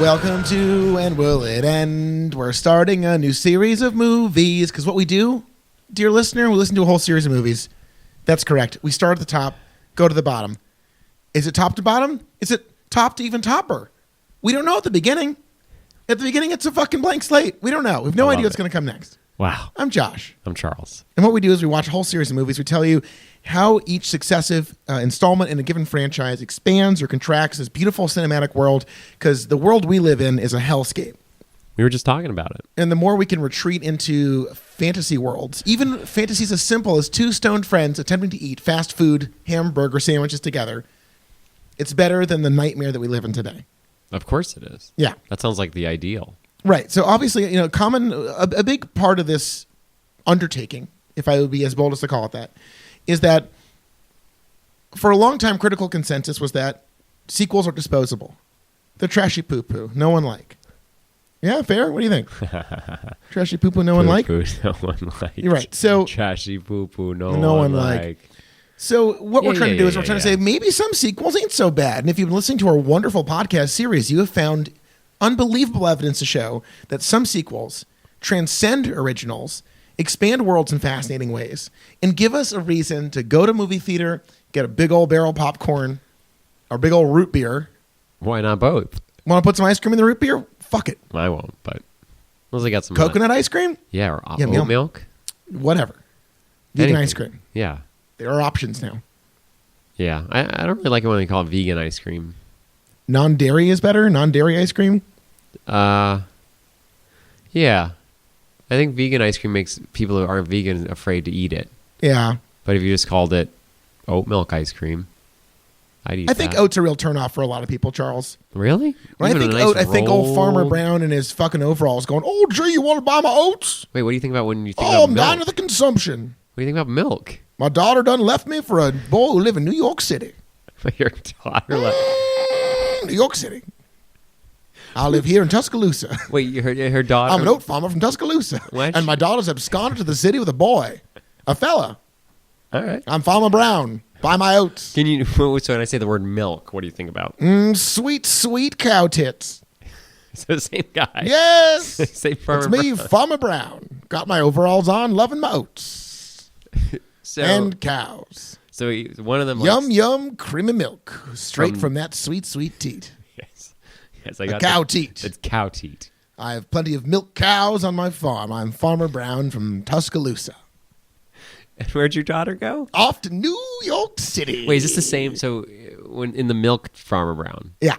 Welcome to And Will It End? We're starting a new series of movies because what we do, dear listener, we listen to a whole series of movies. That's correct. We start at the top, go to the bottom. Is it top to bottom? Is it top to even topper? We don't know at the beginning. At the beginning, it's a fucking blank slate. We don't know. We have no idea what's going to come next. Wow. I'm Josh. I'm Charles. And what we do is we watch a whole series of movies. We tell you how each successive installment in a given franchise expands or contracts this beautiful cinematic world, because the world we live in is a hellscape. We were just talking about it. And the more we can retreat into fantasy worlds, even fantasies as simple as two stoned friends attempting to eat fast food hamburger sandwiches together, it's better than the nightmare that we live in today. Of course it is. Yeah. That sounds like the ideal. Right. So obviously, a big part of this undertaking, if I would be as bold as to call it that, is that for a long time, critical consensus was that sequels are disposable. They're trashy poo-poo. No one like. Yeah, fair? What do you think? Trashy poo-poo, no one like? No one like. You're right. So trashy poo-poo, no one like. So what we're trying to do is we're trying to say maybe some sequels ain't so bad. And if you've been listening to our wonderful podcast series, you have found unbelievable evidence to show that some sequels transcend originals, expand worlds in fascinating ways, and give us a reason to go to movie theater, get a big old barrel of popcorn, or big old root beer. Why not both? Want to put some ice cream in the root beer? Fuck it. I won't, but unless I got some coconut ice cream? Yeah, or oat milk. Whatever. Vegan ice cream. Yeah. There are options now. Yeah. I don't really like it when they call it vegan ice cream. Non-dairy is better? Non-dairy ice cream? Yeah. I think vegan ice cream makes people who aren't vegan afraid to eat it. Yeah. But if you just called it oat milk ice cream, I'd eat I think oat's a real turnoff for a lot of people, Charles. Really? When I think oat, I think old Farmer Brown in his fucking overalls going, "Oh, gee, you want to buy my oats?" Wait, what do you think about when you think about milk? I'm dying of the consumption. What do you think about milk? My daughter done left me for a boy who live in New York City. Your daughter left... New York City. I live here in Tuscaloosa. Wait, her daughter... I'm an oat farmer from Tuscaloosa. And my daughter's absconded to the city with a boy. A fella. All right. I'm Farmer Brown. Buy my oats. Can you... So when I say the word milk, what do you think about? Sweet, sweet cow tits. So the same guy. Yes. Same Farmer It's me, Brown. Farmer Brown. Got my overalls on, loving my oats. And cows. So one of them... Yum, yum, creamy milk. Straight from that sweet, sweet teat. Yes, I got cow teat. It's cow teat. I have plenty of milk cows on my farm. I'm Farmer Brown from Tuscaloosa. And where'd your daughter go? Off to New York City. Wait, is this the same? So when in the milk Farmer Brown? Yeah.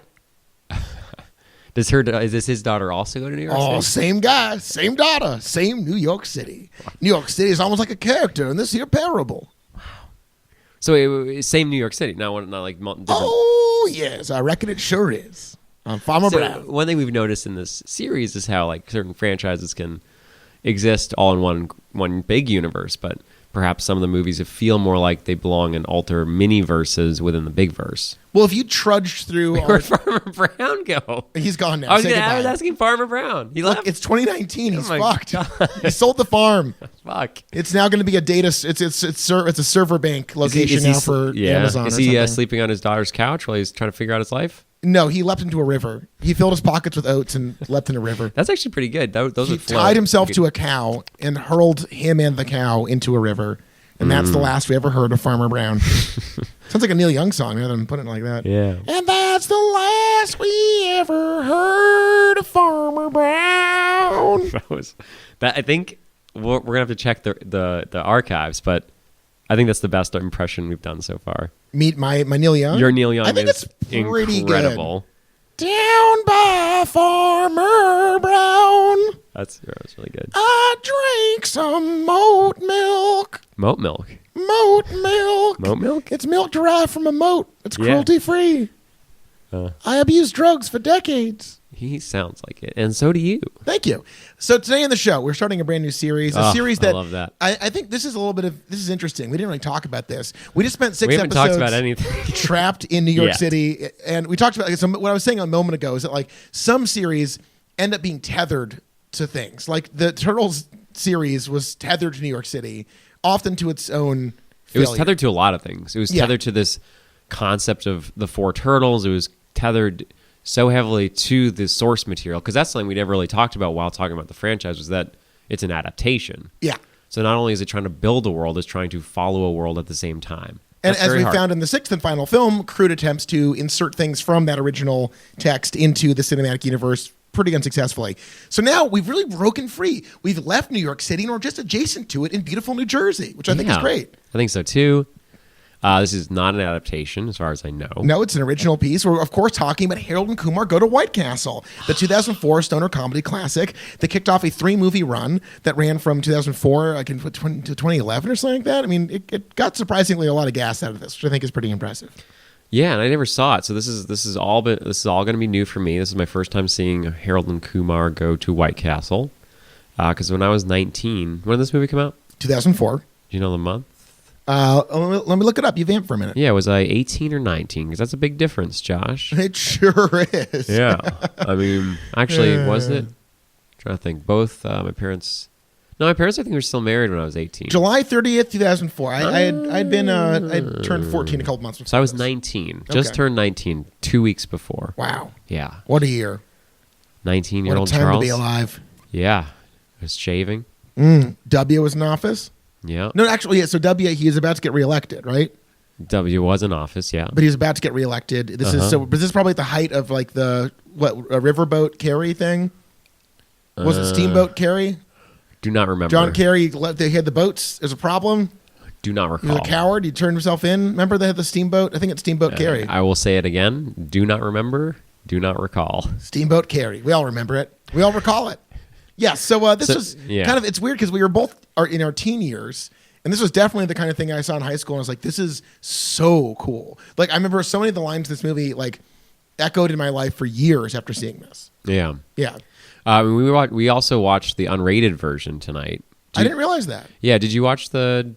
Is this his daughter also go to New York City? Oh, same guy, same daughter, same New York City. New York City is almost like a character in this here parable. Wow. So same New York City, not like different. Oh, yes, I reckon it sure is. I'm Farmer Brown. One thing we've noticed in this series is how like certain franchises can exist all in one big universe, but perhaps some of the movies feel more like they belong in alter mini-verses within the big verse. Well, if you trudge through... Where'd Farmer Brown go? He's gone now. I was asking Farmer Brown. He left. Look, it's 2019. He's fucked. God. He sold the farm. Fuck. It's now going to be a data... It's a server bank location now for Amazon. Is he sleeping on his daughter's couch while he's trying to figure out his life? No, he leapt into a river. He filled his pockets with oats and leapt in a river. That's actually pretty good. He tied himself to a cow and hurled him and the cow into a river. And that's the last we ever heard of Farmer Brown. Sounds like a Neil Young song, rather than putting it like that. Yeah. And that's the last we ever heard of Farmer Brown. I think we're gonna have to check the archives, but I think that's the best impression we've done so far. Meet my Neil Young. Your Neil Young. I think it's pretty incredible. Good. Down by Farmer Brown. That's really good. I drank some moat milk. Moat milk. Moat milk. Moat milk? It's milk derived from a moat. It's cruelty-free. I abused drugs for decades. He sounds like it, and so do you. Thank you. So today on the show, we're starting a brand new series. A series that I love that. I think this is this is interesting. We didn't really talk about this. We just spent 6 we haven't episodes talked about anything. trapped in New York City, and we talked about what I was saying a moment ago is that like some series end up being tethered to things. Like the Turtles series was tethered to New York City, often to its own failure. It was tethered to a lot of things. It was tethered to this concept of the four turtles. It was tethered so heavily to the source material, because that's something we never really talked about while talking about the franchise, was that it's an adaptation. Yeah. So not only is it trying to build a world, it's trying to follow a world at the same time. And as we found in the sixth and final film, crude attempts to insert things from that original text into the cinematic universe pretty unsuccessfully. So now we've really broken free. We've left New York City and we're just adjacent to it in beautiful New Jersey, which I think is great. I think so too. This is not an adaptation, as far as I know. No, it's an original piece. We're, of course, talking about Harold and Kumar Go to White Castle, the 2004 stoner comedy classic that kicked off a 3-movie run that ran from 2004 to 2011 or something like that. I mean, it got surprisingly a lot of gas out of this, which I think is pretty impressive. Yeah, and I never saw it, so this is all going to be new for me. This is my first time seeing Harold and Kumar Go to White Castle. Because when I was 19, when did this movie come out? 2004. Do you know the month? Let me look it up. You vamp for a minute. Yeah, was I 18 or 19? Because that's a big difference, Josh. It sure is. Yeah. I mean, actually, was it? I'm trying to think. Both my parents... No, my parents, I think, were still married when I was 18. July 30th, 2004. I'd turned 14 a couple months before. So I was 19. Just turned 19 2 weeks before. Wow. Yeah. What a year. 19-year-old Charles. What a time to be alive. Yeah. I was shaving. W was in office? Yeah. No, actually, yeah. So W, he is about to get reelected, right? W was in office, yeah. But he's about to get reelected. This is probably at the height of like a riverboat Kerry thing. Was it Steamboat Kerry? Do not remember. John Kerry, they had the boats. There's a problem. Do not recall. He was a coward. He turned himself in. Remember they had the steamboat? I think it's Steamboat Kerry. I will say it again. Do not remember. Do not recall. Steamboat Kerry. We all remember it. We all recall it. Yeah, so this was kind of, it's weird because we were both in our teen years, and this was definitely the kind of thing I saw in high school, and I was like, this is so cool. Like, I remember so many of the lines of this movie, like, echoed in my life for years after seeing this. Yeah. Yeah. We also watched the unrated version tonight. I didn't realize that. Yeah, did you watch when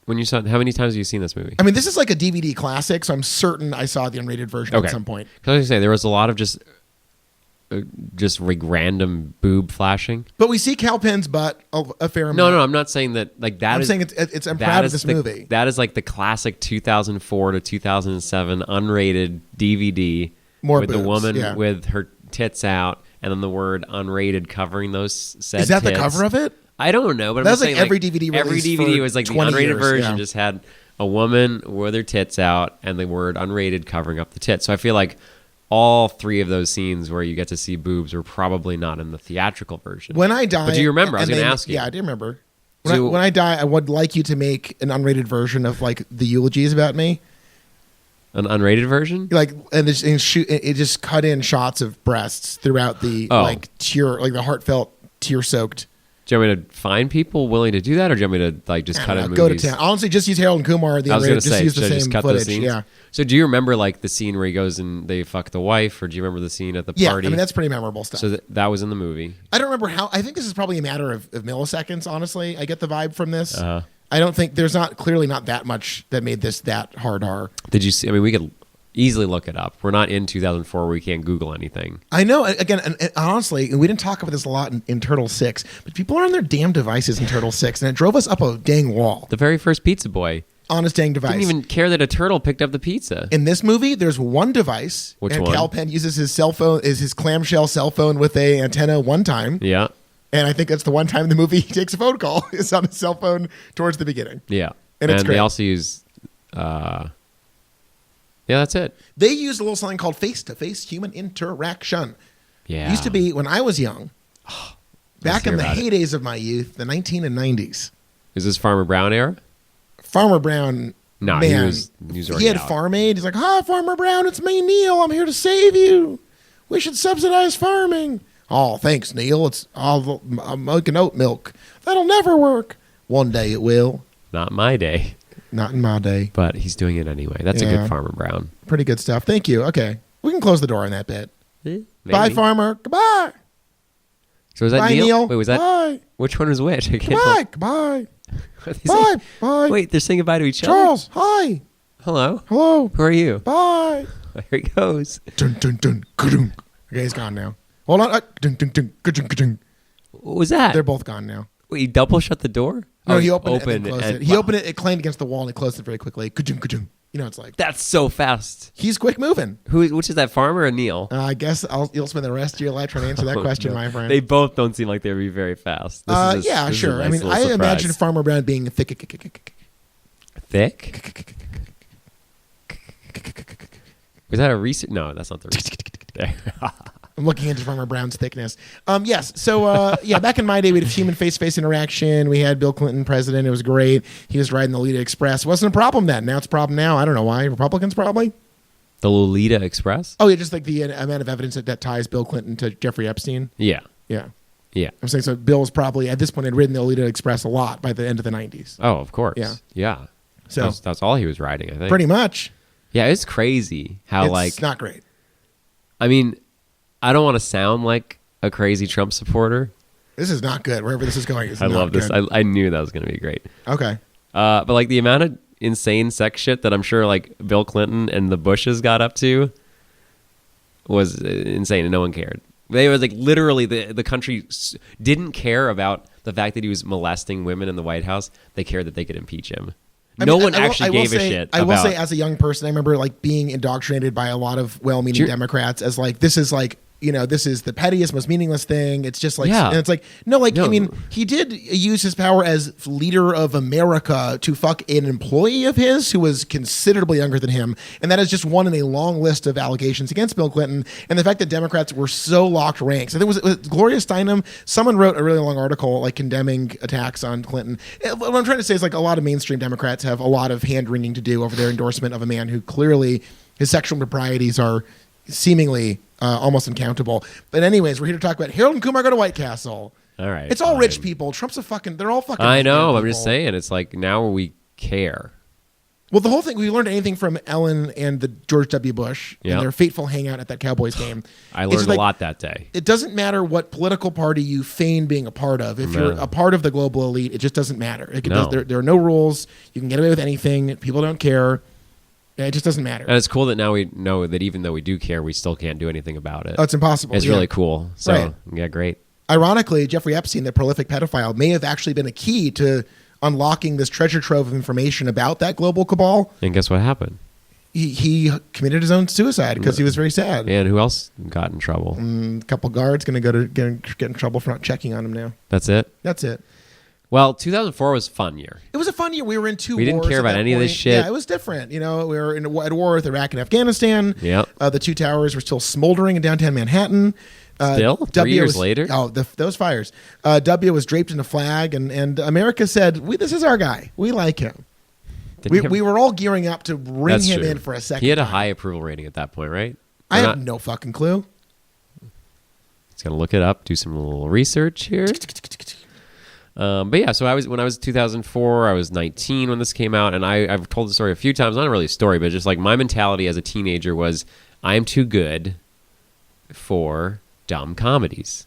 you saw, how many times have you seen this movie? I mean, this is like a DVD classic, so I'm certain I saw the unrated version at some point. Because I was going to say, there was a lot of just like random boob flashing. But we see Kal Penn's butt a fair amount. No, I'm not saying that. Like that. I'm saying I'm proud of this movie. That is like the classic 2004 to 2007 unrated DVD with boobs, the woman with her tits out, and then the word unrated covering those said. Is that tits. the cover of it? I don't know, but that's I'm like saying every DVD. Every DVD was like the unrated years, version just had a woman with her tits out and the word unrated covering up the tits. So I feel like all three of those scenes where you get to see boobs were probably not in the theatrical version. When I die, but do you remember? I was going to ask you. Yeah, I do remember. When I die, I would like you to make an unrated version of like the eulogies about me. An unrated version, like it just cut in shots of breasts throughout the the heartfelt tear-soaked. Do you want me to find people willing to do that, or do you want me to like just cut in movies? Go to town. Honestly, just use Harold and Kumar. I was going to say, use the same footage. Yeah. So, do you remember like the scene where he goes and they fuck the wife, or do you remember the scene at the party? Yeah, I mean that's pretty memorable stuff. So that was in the movie. I don't remember how. I think this is probably a matter of milliseconds. Honestly, I get the vibe from this. I don't think there's clearly not that much that made this that hard R. Did you see? I mean, we could easily look it up. We're not in 2004 where we can't Google anything. I know. Again, and honestly, we didn't talk about this a lot in Turtle 6, but people are on their damn devices in Turtle 6, and it drove us up a dang wall. The very first pizza boy. On his dang device. Didn't even care that a turtle picked up the pizza. In this movie, there's one device. Which and one? Kal Penn uses his cell phone, his clamshell cell phone with a antenna one time. Yeah. And I think that's the one time in the movie he takes a phone call. Is on his cell phone towards the beginning. Yeah. And it's great. They also use... yeah, that's it. They used a little something called face-to-face human interaction. Yeah. It used to be when I was young, back in the heydays of my youth, the 1990s. Is this Farmer Brown era? Farmer Brown, no, man, he had Farm Aid. He's like, "Hi, Farmer Brown, it's me, Neil. I'm here to save you. We should subsidize farming." "Oh, thanks, Neil. I'm making oat milk. That'll never work. One day it will." Not my day. Not in my day. But he's doing it anyway. That's a good Farmer Brown. Pretty good stuff. Thank you. Okay. We can close the door on that bit. Maybe. Bye, Farmer. Goodbye. So was that Bye, Neil? Wait, was that? Bye. Which one was which? Goodbye. Goodbye. Bye. Bye. Wait, they're saying goodbye to each other? Charles, hi. Hello. Hello. Who are you? Bye. Here he goes. Dun, dun, dun, ka-dun. Okay, he's gone now. Hold on. Dun, dun, dun, ka-dun, ka-dun. What was that? They're both gone now. Wait, he double shut the door? No, he opened it and closed it. He opened it, it clanged against the wall, and he closed it very quickly. Ka-dun, ka-dun. You know, it's like That's so fast. he's quick moving. Which is that, Farmer or Neil? I guess you'll spend the rest of your life trying to answer that question, my friend. They both don't seem like they would be very fast. This is sure. a nice I mean, little I surprise. imagine Farmer Brown being thick. Thick? Was that a recent? No, that's not the recent. There. I'm looking into Farmer Brown's thickness. Yes. So, back in my day, we had human face-to-face interaction. We had Bill Clinton president. It was great. He was riding the Lolita Express. Wasn't a problem then. Now it's a problem now. I don't know why. Republicans probably. The Lolita Express? Oh, yeah, just like the amount of evidence that ties Bill Clinton to Jeffrey Epstein. Yeah. Yeah. Yeah. I'm saying so Bill was probably, at this point, had ridden the Lolita Express a lot by the end of the 90s. Oh, of course. Yeah. Yeah. So that's all he was riding, I think. pretty much. Yeah, it's crazy how It's not great. I mean, I don't want to sound like a crazy Trump supporter. This is not good. Wherever this is going is I not love this. good. I knew that was going to be great. Okay. But like the amount of insane sex shit that I'm sure like Bill Clinton and the Bushes got up to was insane, and no one cared. They was like literally the country didn't care about the fact that he was molesting women in the White House. They cared that they could impeach him. No one actually gave a shit. I will say, as a young person, I remember like being indoctrinated by a lot of well-meaning Democrats as like, this is like, you know, this is the pettiest, most meaningless thing. It's just like, and it's like, no, I mean, he did use his power as leader of America to fuck an employee of his who was considerably younger than him. And that is just one in a long list of allegations against Bill Clinton. And the fact that Democrats were so locked ranks. I think it was Gloria Steinem. Someone wrote a really long article like condemning attacks on Clinton. What I'm trying to say is like a lot of mainstream Democrats have a lot of hand-wringing to do over their endorsement of a man who clearly his sexual proprieties are seemingly almost uncountable. But anyways, we're here to talk about Harold and Kumar Go to White Castle. All right. It's all rich people. Trump's they're all fucking. I know. people. I'm just saying. It's like now we care. Well, the whole thing, we learned anything from Ellen and the George W. Bush and their fateful hangout at that Cowboys game. I learned a lot that day. It doesn't matter what political party you feign being a part of. If you're a part of the global elite, it just doesn't matter. There are no rules. You can get away with anything. People don't care. It just doesn't matter. And it's cool that now we know that even though we do care, we still can't do anything about it. Oh, it's impossible. It's really cool. So, yeah, great. Ironically, Jeffrey Epstein, the prolific pedophile, may have actually been a key to unlocking this treasure trove of information about that global cabal. And guess what happened? He committed his own suicide because he was very sad. And who else got in trouble? A couple guards going to go to get in trouble for not checking on him now. That's it? That's it. Well, 2004 was a fun year. It was a fun year. We were in two wars. We didn't care about any of this shit. Yeah, it was different. You know, we were at war with Iraq and Afghanistan. Yep. The two towers were still smoldering in downtown Manhattan. Still? 3 years later? Oh, those fires. W was draped in a flag, and America said, this is our guy. We like him. We were all gearing up to bring him in for a second. He had a high approval rating at that point, right? I have no fucking clue. Just going to look it up, do some little research here. But yeah, so when I was 2004, I was 19 when this came out, and I've told the story a few times. Not really a story, but just like my mentality as a teenager was, I am too good for dumb comedies.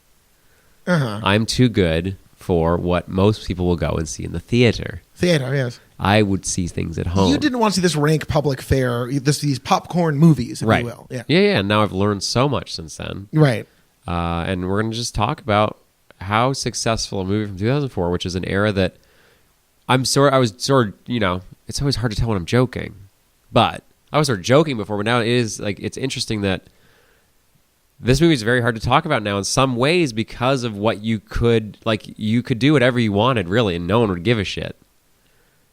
I'm too good for what most people will go and see in the theater. Theater, yes. I would see things at home. You didn't want to see this rank public fare, these popcorn movies, if you will. Yeah. Yeah. And now I've learned so much since then. Right. And we're going to just talk about how successful a movie from 2004, which is an era that I was sort of, you know, it's always hard to tell when I'm joking, but I was sort of joking before, but now it is like, it's interesting that this movie is very hard to talk about now in some ways because of what you could do whatever you wanted really, and no one would give a shit.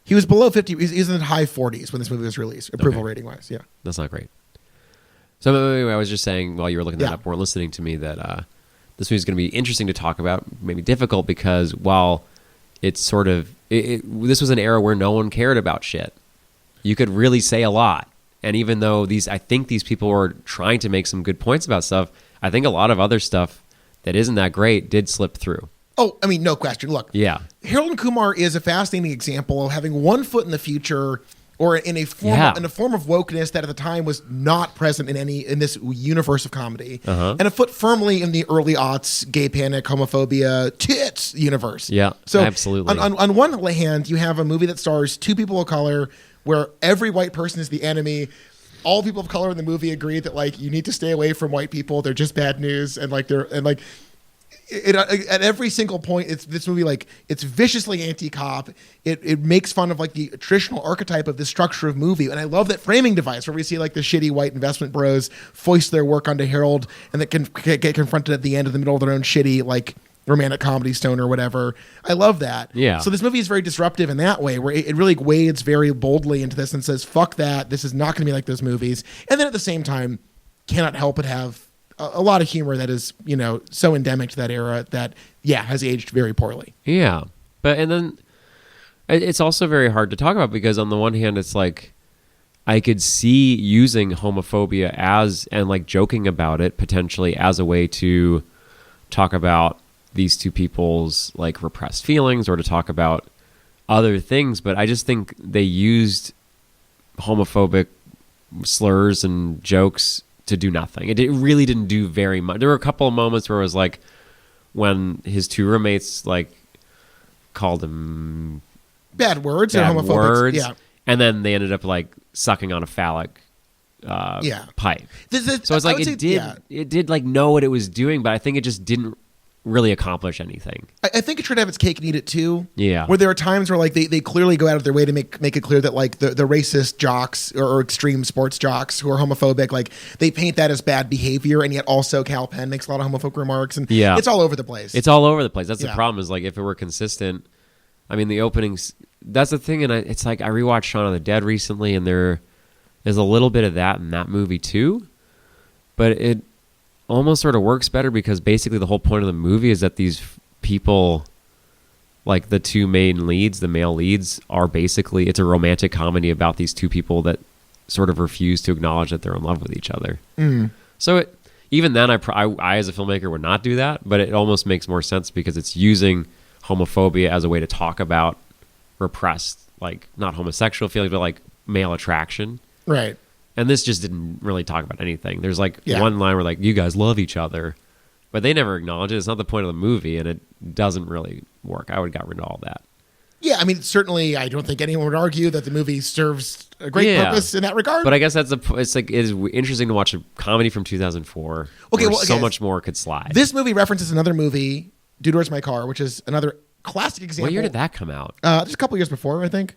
He was below 50. He was in the high 40s when this movie was released, approval rating wise. Yeah. That's not great. So anyway, I was just saying while you were looking that up, weren't listening to me, that this movie is going to be interesting to talk about, maybe difficult, because while it's sort of this was an era where no one cared about shit. You could really say a lot, and even though I think these people were trying to make some good points about stuff, I think a lot of other stuff that isn't that great did slip through. Oh, I mean, no question. Look, Harold and Kumar is a fascinating example of having one foot in the future, or in a form of wokeness that at the time was not present in this universe of comedy, and a foot firmly in the early aughts gay panic, homophobia, tits universe. Yeah, so absolutely. On one hand, you have a movie that stars two people of color, where every white person is the enemy. All people of color in the movie agree that like you need to stay away from white people. They're just bad news, and at every single point, it's this movie, like, it's viciously anti-cop. It makes fun of like the traditional archetype of this structure of movie, and I love that framing device where we see like the shitty white investment bros foist their work onto Harold, and that can get confronted at the end in the middle of their own shitty like romantic comedy stone or whatever. I love that. Yeah. So this movie is very disruptive in that way, where it really wades very boldly into this and says, "Fuck that! This is not going to be like those movies." And then at the same time, cannot help but have a lot of humor that is, so endemic to that era that, has aged very poorly. Yeah. And then it's also very hard to talk about because on the one hand, it's like I could see using homophobia and like joking about it potentially as a way to talk about these two people's like repressed feelings or to talk about other things. But I just think they used homophobic slurs and jokes to do nothing. It really didn't do very much. There were a couple of moments where it was like when his two roommates like called him bad words and homophobic. Yeah. And then they ended up like sucking on a phallic pipe. So it's like it did like know what it was doing, but I think it just didn't really accomplish anything. I think it tried to have its cake and eat it too. Yeah. Where there are times where like they clearly go out of their way to make it clear that like the racist jocks or extreme sports jocks who are homophobic, like they paint that as bad behavior, and yet also Cal Penn makes a lot of homophobic remarks, and it's all over the place. It's all over the place. That's the problem, is like if it were consistent, I mean the openings, that's the thing, and it's like I rewatched Shaun of the Dead recently, and there is a little bit of that in that movie too, but it almost sort of works better because basically the whole point of the movie is that these people, like the two main leads, the male leads, are basically, it's a romantic comedy about these two people that sort of refuse to acknowledge that they're in love with each other. So even then, I as a filmmaker would not do that, but it almost makes more sense because it's using homophobia as a way to talk about repressed, like not homosexual feelings, but like male attraction. Right. And this just didn't really talk about anything. There's like one line where like, you guys love each other, but they never acknowledge it. It's not the point of the movie, and it doesn't really work. I would have got rid of all that. Yeah, I mean, certainly I don't think anyone would argue that the movie serves a great purpose in that regard. But I guess it's interesting to watch a comedy from 2004 where so much more could slide. This movie references another movie, Dude, Where's My Car, which is another classic example. What year did that come out? Just a couple years before, I think.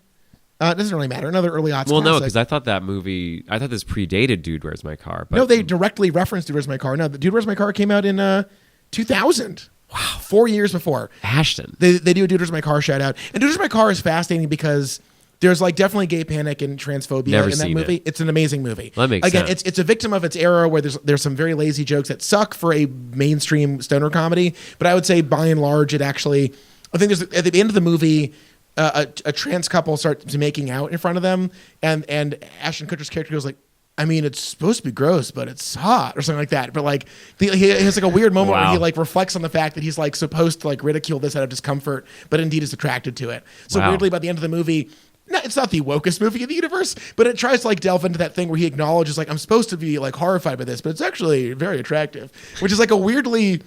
It doesn't really matter. Another early aughts classic. No, because I thought this predated Dude, Where's My Car? But no, they directly referenced Dude, Where's My Car. No, Dude, Where's My Car came out in 2000. Wow. 4 years before. Ashton. They do a Dude, Where's My Car shout out. And Dude, Where's My Car is fascinating because there's like definitely gay panic and transphobia in that movie. It's an amazing movie. That makes sense. It's a victim of its era where there's some very lazy jokes that suck for a mainstream stoner comedy. But I would say by and large, I think there's at the end of the movie, a trans couple starts making out in front of them, and Ashton Kutcher's character goes like, I mean, it's supposed to be gross, but it's hot or something like that. But like he has like a weird moment where he like reflects on the fact that he's like supposed to like ridicule this out of discomfort, but indeed is attracted to it. So weirdly, by the end of the movie, it's not the wokest movie in the universe, but it tries to like delve into that thing where he acknowledges like, I'm supposed to be like horrified by this, but it's actually very attractive, which is like a weirdly.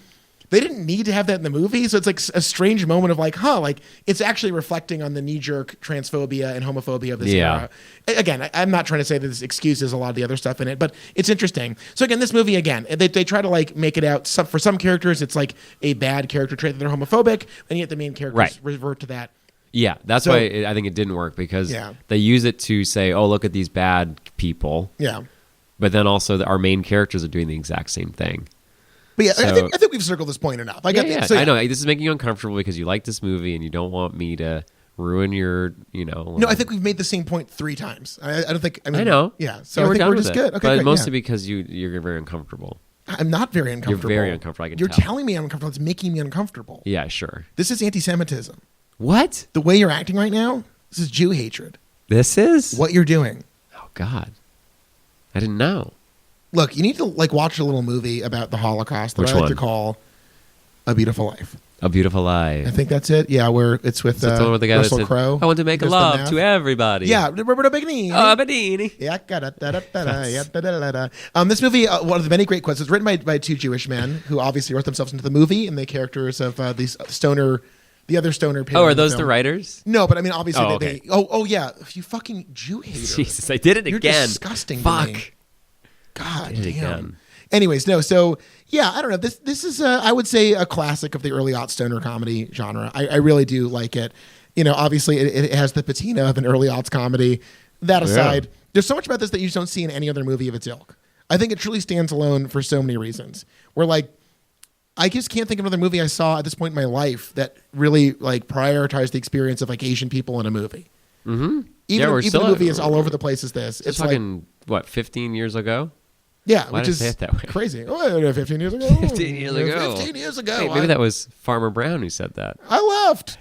They didn't need to have that in the movie, so it's like a strange moment of like, like it's actually reflecting on the knee-jerk transphobia and homophobia of this era. Again, I'm not trying to say that this excuses a lot of the other stuff in it, but it's interesting. So again, this movie, again, they try to like make it out. For some characters, it's like a bad character trait that they're homophobic, and yet the main characters revert to that. Yeah, that's why I think it didn't work, because they use it to say, oh, look at these bad people. Yeah. But then also our main characters are doing the exact same thing. But I think we've circled this point enough. I know this is making you uncomfortable because you like this movie and you don't want me to ruin your, No, I think we've made the same point 3 times. I don't think. I know. Yeah. So I think we're just good. Okay, but great, mostly because you're very uncomfortable. I'm not very uncomfortable. You're very uncomfortable. I can You're tell. telling me I'm uncomfortable. It's making me uncomfortable. Yeah, sure. This is anti-Semitism. What? The way you're acting right now. This is Jew hatred. This is what you're doing. Oh God, I didn't know. Look, you need to like watch a little movie about the Holocaust that Which I like one? to call A Beautiful Life. A Beautiful Life. I think that's it. Yeah, where it's with the one with the guy Russell Crowe. I want to make love to everybody. Yeah, Roberto Benigni. Benigni. Yeah, this movie, one of the many great quotes, is written by 2 Jewish men who obviously wrote themselves into the movie, and the characters of these stoner. The other stoner. Oh, are those the writers? No, but I mean, obviously they. Yeah, you fucking Jew hater. Jesus, I did it You're again. Disgusting. Fuck. To me. God damn. Again. Anyways, no. So yeah, I don't know. This is I would say a classic of the early aught stoner comedy genre. I really do like it. Obviously it has the patina of an early aughts comedy. That aside, there's so much about this that you just don't see in any other movie of its ilk. I think it truly stands alone for so many reasons. Where like, I just can't think of another movie I saw at this point in my life that really like prioritized the experience of like Asian people in a movie. Mm-hmm. Even the movie is all over the place as this. It's fucking, like, 15 years ago? Yeah, Why which did I is say it that way? crazy. Oh, 15 years ago? 15 years ago. 15 years ago. Hey, maybe that was Farmer Brown who said that. I left.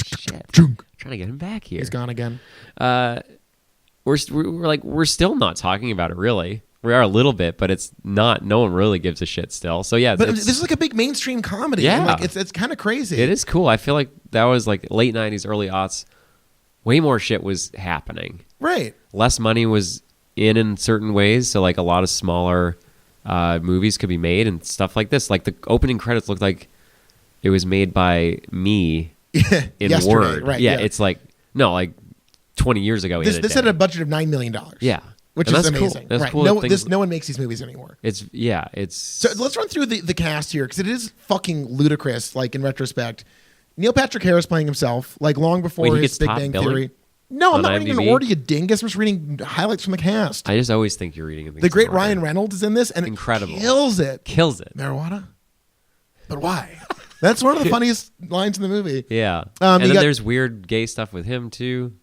Shit. Trying to get him back here. He's gone again. We're still not talking about it, really. We are a little bit, but it's not. No one really gives a shit still. So yeah, but this is like a big mainstream comedy. Yeah, like, it's kind of crazy. It is cool. I feel like that was like late '90s, early aughts. Way more shit was happening. Right. Less money was in certain ways, so like a lot of smaller movies could be made and stuff like this. Like the opening credits looked like it was made by me in Word. Right. Yeah, it's like 20 years ago. This had a budget of $9 million. Yeah. Which and is that's amazing. Cool. That's right. cool. No one makes these movies anymore. It's so let's run through the cast here because it is fucking ludicrous. Like in retrospect, Neil Patrick Harris playing himself, like long before his Big Bang Theory. No, I'm not reading an order, you dingus. I'm just reading highlights from the cast. I just always think you're reading the great Ryan Reynolds is in this, and incredible. Kills it. Marijuana, but why? That's one of the funniest lines in the movie. Yeah, and then there's weird gay stuff with him too.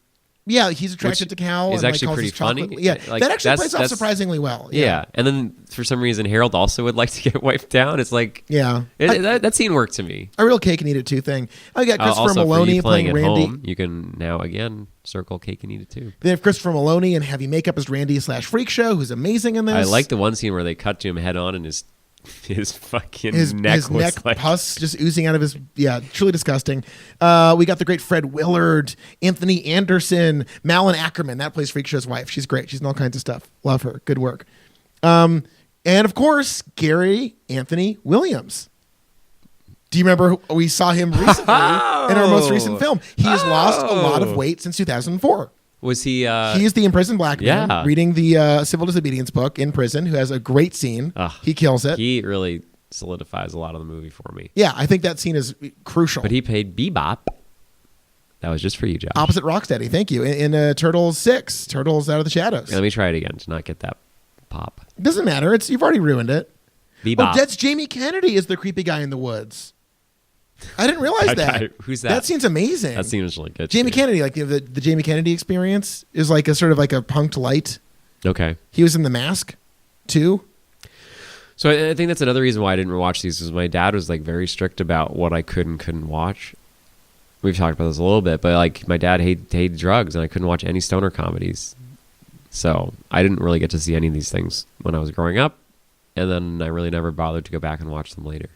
Yeah, he's attracted to Cal. Is actually pretty funny. Yeah, that actually plays off surprisingly well. Yeah, and then for some reason Harold also would like to get wiped down. It's like that scene worked to me. A real cake and eat it too thing. I got Christopher also Maloney for you playing playing at Randy. Home, you can now again circle cake and eat it too. They have Christopher Maloney and heavy makeup as Randy / Freak Show, who's amazing in this. I like the one scene where they cut to him head on and his fucking neck was like pus just oozing out of his truly disgusting. We got the great Fred Willard, Anthony Anderson, Malin Ackerman, that plays Freak Show's wife. She's great. She's in all kinds of stuff. Love her. Good work. And of course, Gary Anthony Williams. Do you remember we saw him recently in our most recent film? He has lost a lot of weight since 2004. Was he? He is the imprisoned black man reading the Civil Disobedience book in prison, who has a great scene. He kills it. He really solidifies a lot of the movie for me. Yeah, I think that scene is crucial. But he played Bebop. That was just for you, Josh. Opposite Rocksteady, thank you. In Turtles 6, Turtles Out of the Shadows. Let me try it again to not get that pop. Doesn't matter. You've already ruined it. Bebop. Oh, that's Jamie Kennedy is the creepy guy in the woods. I didn't realize that. Who's that? That scene's amazing. That scene was really good. Jamie Kennedy, like the Jamie Kennedy Experience, is like a sort of like a punked light. Okay. He was in The Mask, too. So I think that's another reason why I didn't watch these, is my dad was like very strict about what I could and couldn't watch. We've talked about this a little bit, but like my dad hated drugs, and I couldn't watch any stoner comedies. So I didn't really get to see any of these things when I was growing up, and then I really never bothered to go back and watch them later.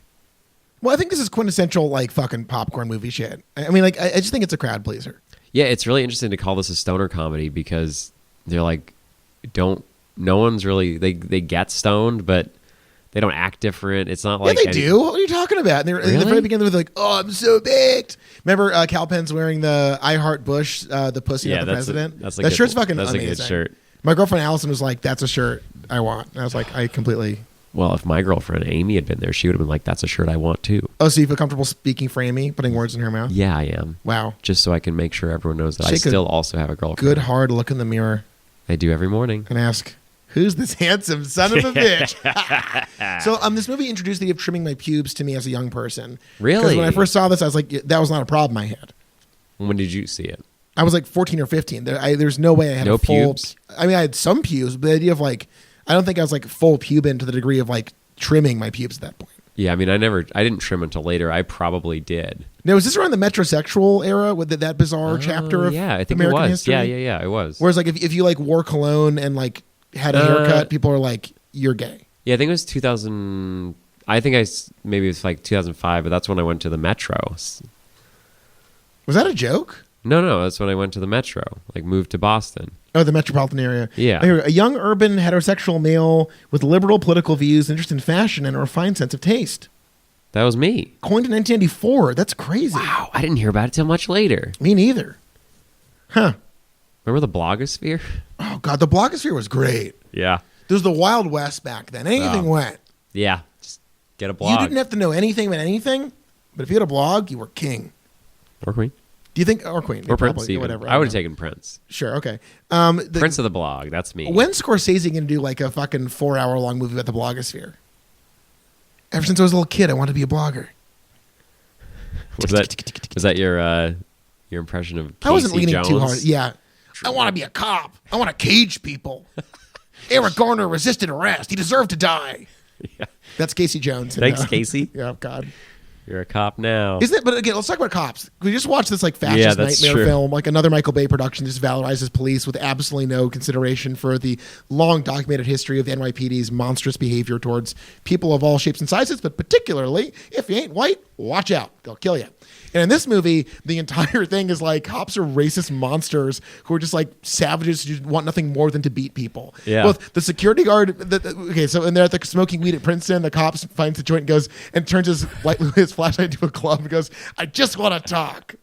Well, I think this is quintessential like fucking popcorn movie shit. I mean, like I just think it's a crowd pleaser. Yeah, it's really interesting to call this a stoner comedy because they're like, no one's really they get stoned, but they don't act different. It's not like they do. What are you talking about? And they're really? In the very beginning, they're like, "Oh, I'm so baked." Remember, Cal Penn's wearing the I Heart Bush, the pussy of the president. That shirt's fucking amazing. That's a good shirt. My girlfriend Allison was like, "That's a shirt I want." And I was like, "I completely." Well, if my girlfriend Amy had been there, she would have been like, "That's a shirt I want too." Oh, so you feel comfortable speaking for Amy, putting words in her mouth? Yeah, I am. Wow. Just so I can make sure everyone knows that I still also have a girlfriend. Good hard look in the mirror. I do every morning. And ask, who's this handsome son of a bitch? So this movie introduced the idea of trimming my pubes to me as a young person. Really? Because when I first saw this, I was like, that was not a problem I had. When did you see it? I was like 14 or 15. There's no way I had no a full pubes? I mean, I had some pubes, but the idea of like, I don't think I was like full pubic to the degree of like trimming my pubes at that point. Yeah, I mean, I didn't trim until later. I probably did. Now, was this around the metrosexual era with that bizarre chapter of I think American it was. history? Yeah, it was. Whereas like if you like wore cologne and like had a haircut, people are like, you're gay. Yeah, I think it was 2000. Maybe it was like 2005, but that's when I went to the Metro. Was that a joke? No, that's when I went to the Metro, like moved to Boston. Oh, the metropolitan area. Yeah. A young urban heterosexual male with liberal political views, interest in fashion, and a refined sense of taste. That was me. Coined in 1994. That's crazy. Wow, I didn't hear about it till much later. Me neither. Huh. Remember the blogosphere? Oh, God, the blogosphere was great. Yeah. There was the Wild West back then. Anything went. Yeah, just get a blog. You didn't have to know anything about anything, but if you had a blog, you were king. Or queen. Do you think, or queen? Or Prince, probably, even. whatever. I would have taken Prince. Sure, okay. Prince of the blog, that's me. When's Scorsese going to do like a fucking 4-hour-long movie about the blogosphere? Ever since I was a little kid, I wanted to be a blogger. Was that your impression of Casey I wasn't leaning Jones? too hard. Yeah. I want to be a cop. I want to cage people. Eric Garner resisted arrest. He deserved to die. Yeah. That's Casey Jones. Thanks, Casey. Yeah, God. You're a cop now. Isn't it? But again, let's talk about cops. We just watched this like fascist nightmare film, like another Michael Bay production, just valorizes police with absolutely no consideration for the long documented history of the NYPD's monstrous behavior towards people of all shapes and sizes, but particularly if you ain't white, watch out. They'll kill you. And in this movie, the entire thing is like cops are racist monsters who are just like savages who want nothing more than to beat people. Yeah. Both the security guard, so and they're at the smoking weed at Princeton, the cops finds the joint and goes and turns his flashlight to a club and goes, I just want to talk.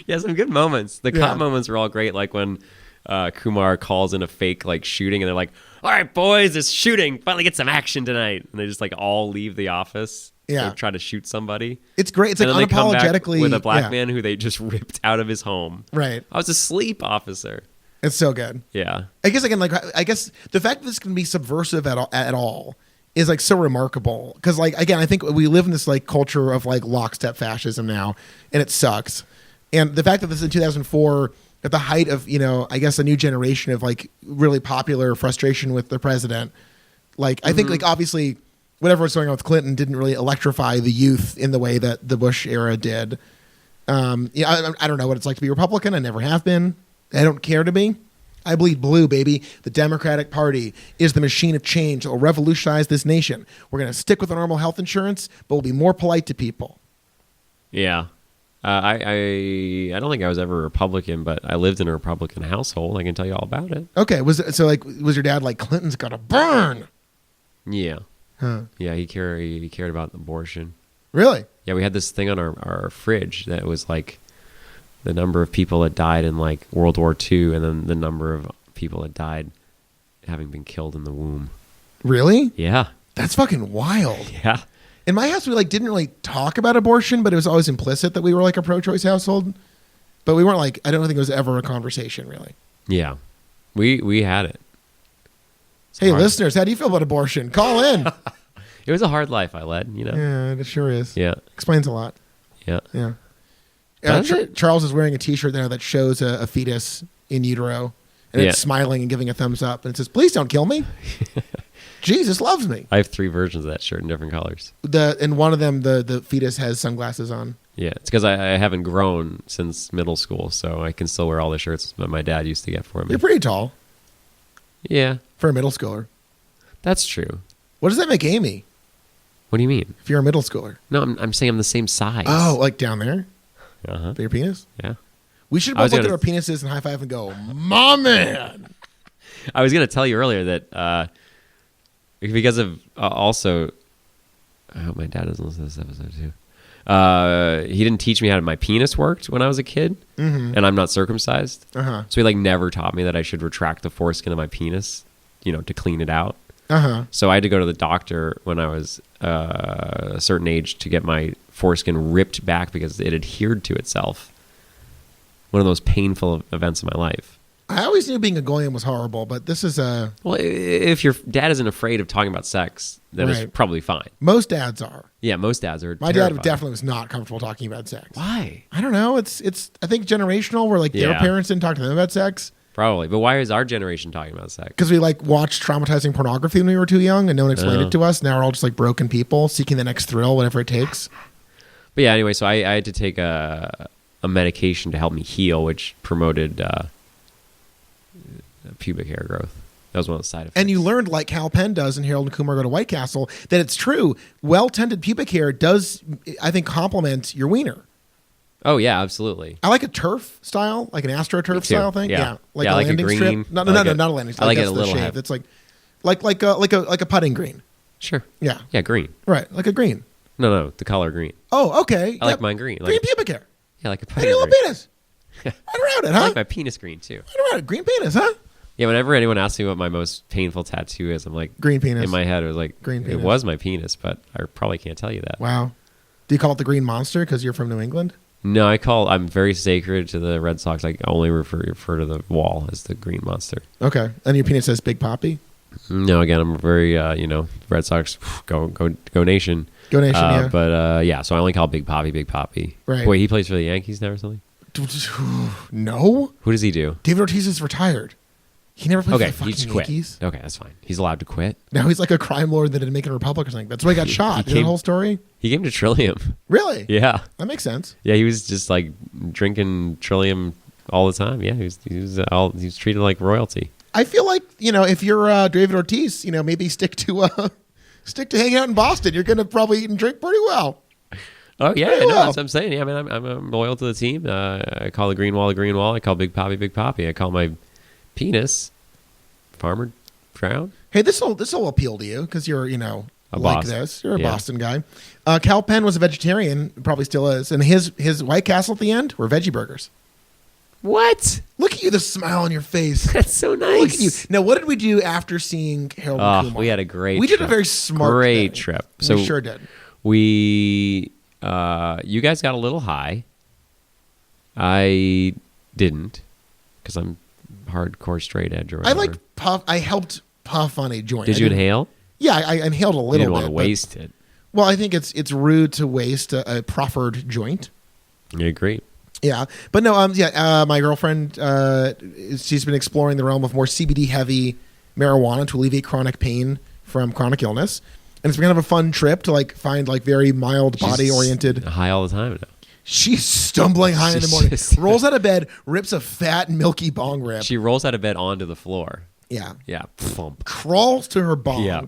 Yeah, some good moments. The cop moments were all great, like when Kumar calls in a fake like shooting and they're like, all right, boys, it's shooting. Finally get some action tonight. And they just like all leave the office. Yeah. Like, try to shoot somebody. It's great. It's like and then unapologetically they come back with a black man who they just ripped out of his home. Right. I was asleep, officer. It's so good. Yeah. I guess again, like I guess the fact that this can be subversive at all is like so remarkable because like again, I think we live in this like culture of like lockstep fascism now, and it sucks. And the fact that this is in 2004 at the height of I guess a new generation of like really popular frustration with the president, like I think like obviously whatever was going on with Clinton didn't really electrify the youth in the way that the Bush era did. I don't know what it's like to be Republican. I never have been. I don't care to be. I bleed blue, baby. The Democratic Party is the machine of change that will revolutionize this nation. We're going to stick with our normal health insurance, but we'll be more polite to people. Yeah. I don't think I was ever a Republican, but I lived in a Republican household. I can tell you all about it. Okay. Was your dad like, Clinton's got to burn? Yeah. Huh. Yeah, he cared about abortion. Really? Yeah, we had this thing on our fridge that was like the number of people that died in like World War II and then the number of people that died having been killed in the womb. Really? Yeah. That's fucking wild. Yeah. In my house, we like didn't really talk about abortion, but it was always implicit that we were like a pro-choice household. But we weren't like, I don't think it was ever a conversation really. Yeah. We had it. Hey, listeners, how do you feel about abortion? Call in. It was a hard life I led, Yeah, it sure is. Yeah. Explains a lot. Yeah. Yeah. Does it? Charles is wearing a T-shirt now that shows a fetus in utero, and it's smiling and giving a thumbs up, and it says, "Please don't kill me. Jesus loves me." I have 3 versions of that shirt in different colors. In one of them, the fetus has sunglasses on. Yeah, it's because I haven't grown since middle school, so I can still wear all the shirts that my dad used to get for me. You're pretty tall. Yeah. For a middle schooler. That's true. What does that make Amy? What do you mean? If you're a middle schooler. No, I'm saying I'm the same size. Oh, like down there? Uh-huh. For your penis? Yeah. We should both look at our penises and high five and go, my man. I was going to tell you earlier that because of also, I hope my dad doesn't listen to this episode too. He didn't teach me how my penis worked when I was a kid, and I'm not circumcised. Uh-huh. So he like never taught me that I should retract the foreskin of my penis, to clean it out. Uh-huh. So I had to go to the doctor when I was a certain age to get my foreskin ripped back because it adhered to itself. One of those painful events of my life. I always knew being a goyim was horrible, but this is a... Well, if your dad isn't afraid of talking about sex, then it's probably fine. Most dads are. Yeah, most dads are. My dad definitely was not comfortable talking about sex. Why? I don't know. It's I think generational where like their parents didn't talk to them about sex. Probably. But why is our generation talking about sex? Because we like watched traumatizing pornography when we were too young and no one explained it to us. Now we're all just like broken people seeking the next thrill, whatever it takes. But yeah, anyway, so I had to take a medication to help me heal, which promoted pubic hair growth. That was one of the side effects. And you learned, like Hal Penn does in Harold and Kumar Go to White Castle, that it's true. Well-tended pubic hair does, I think, complement your wiener. Oh, yeah, absolutely. I like a turf style, like an AstroTurf style thing. Yeah. Like a landing green. strip. No, not a landing strip. I like it a little shape. It's like a putting green. Sure. Yeah. Yeah, green. Right, like a green. No, the color green. Oh, okay. I like mine green. Green pubic hair. Yeah, like a Hey, putting little green. penis. Right around it, huh? I like my penis green, too. Right around it. Green penis, huh? Yeah, whenever anyone asks me what my most painful tattoo is, I'm like, green penis. In my head, it was like, green penis. It was my penis, but I probably can't tell you that. Wow. Do you call it the Green Monster because you're from New England? No, I'm very sacred to the Red Sox. I only refer to the wall as the Green Monster. Okay. And your penis says Big Papi? No, again, I'm very, Red Sox, go nation. Go nation, yeah. But, so I only call Big Papi. Right. Wait, he plays for the Yankees now or something? No. Who does he do? David Ortiz is retired. He never played for the fucking he's quit. Yankees. Okay, that's fine. He's allowed to quit. Now he's like a crime lord that Dominican Republic or something. That's why he got shot. Is that the whole story? He came to Trillium. Really? Yeah. That makes sense. Yeah, he was just like drinking Trillium all the time. Yeah, he was treated like royalty. I feel like, if you're David Ortiz, maybe stick to hanging out in Boston. You're going to probably eat and drink pretty well. Oh yeah, Pretty no, well. that's what I'm saying. Yeah, I mean, I'm loyal to the team. I call the green wall. I call Big Papi. I call my penis Farmer Brown. Hey, this will appeal to you because you're, like Boston. this. You're a Boston guy. Cal Penn was a vegetarian, probably still is, and his White Castle at the end were veggie burgers. What? Look at you, the smile on your face. That's so nice. Look at you. Now, what did we do after seeing Harold Kumar? We had a great. We did trip. a very smart, great thing. trip. We So sure did. You guys got a little high. I didn't, because I'm hardcore straight edge or whatever. I helped puff on a joint. Did you inhale? Yeah, I inhaled a little You didn't bit. want to waste it. Well, I think it's rude to waste a proffered joint. I agree. Yeah, but no, my girlfriend, she's been exploring the realm of more CBD heavy marijuana to alleviate chronic pain from chronic illness, and it's been kind of a fun trip to find very mild body oriented. High all the time now. She's stumbling high in the morning, rolls out of bed, rips a fat milky bong rip. She rolls out of bed onto the floor. Yeah, Yeah. Thump. crawls to her bong. Yeah.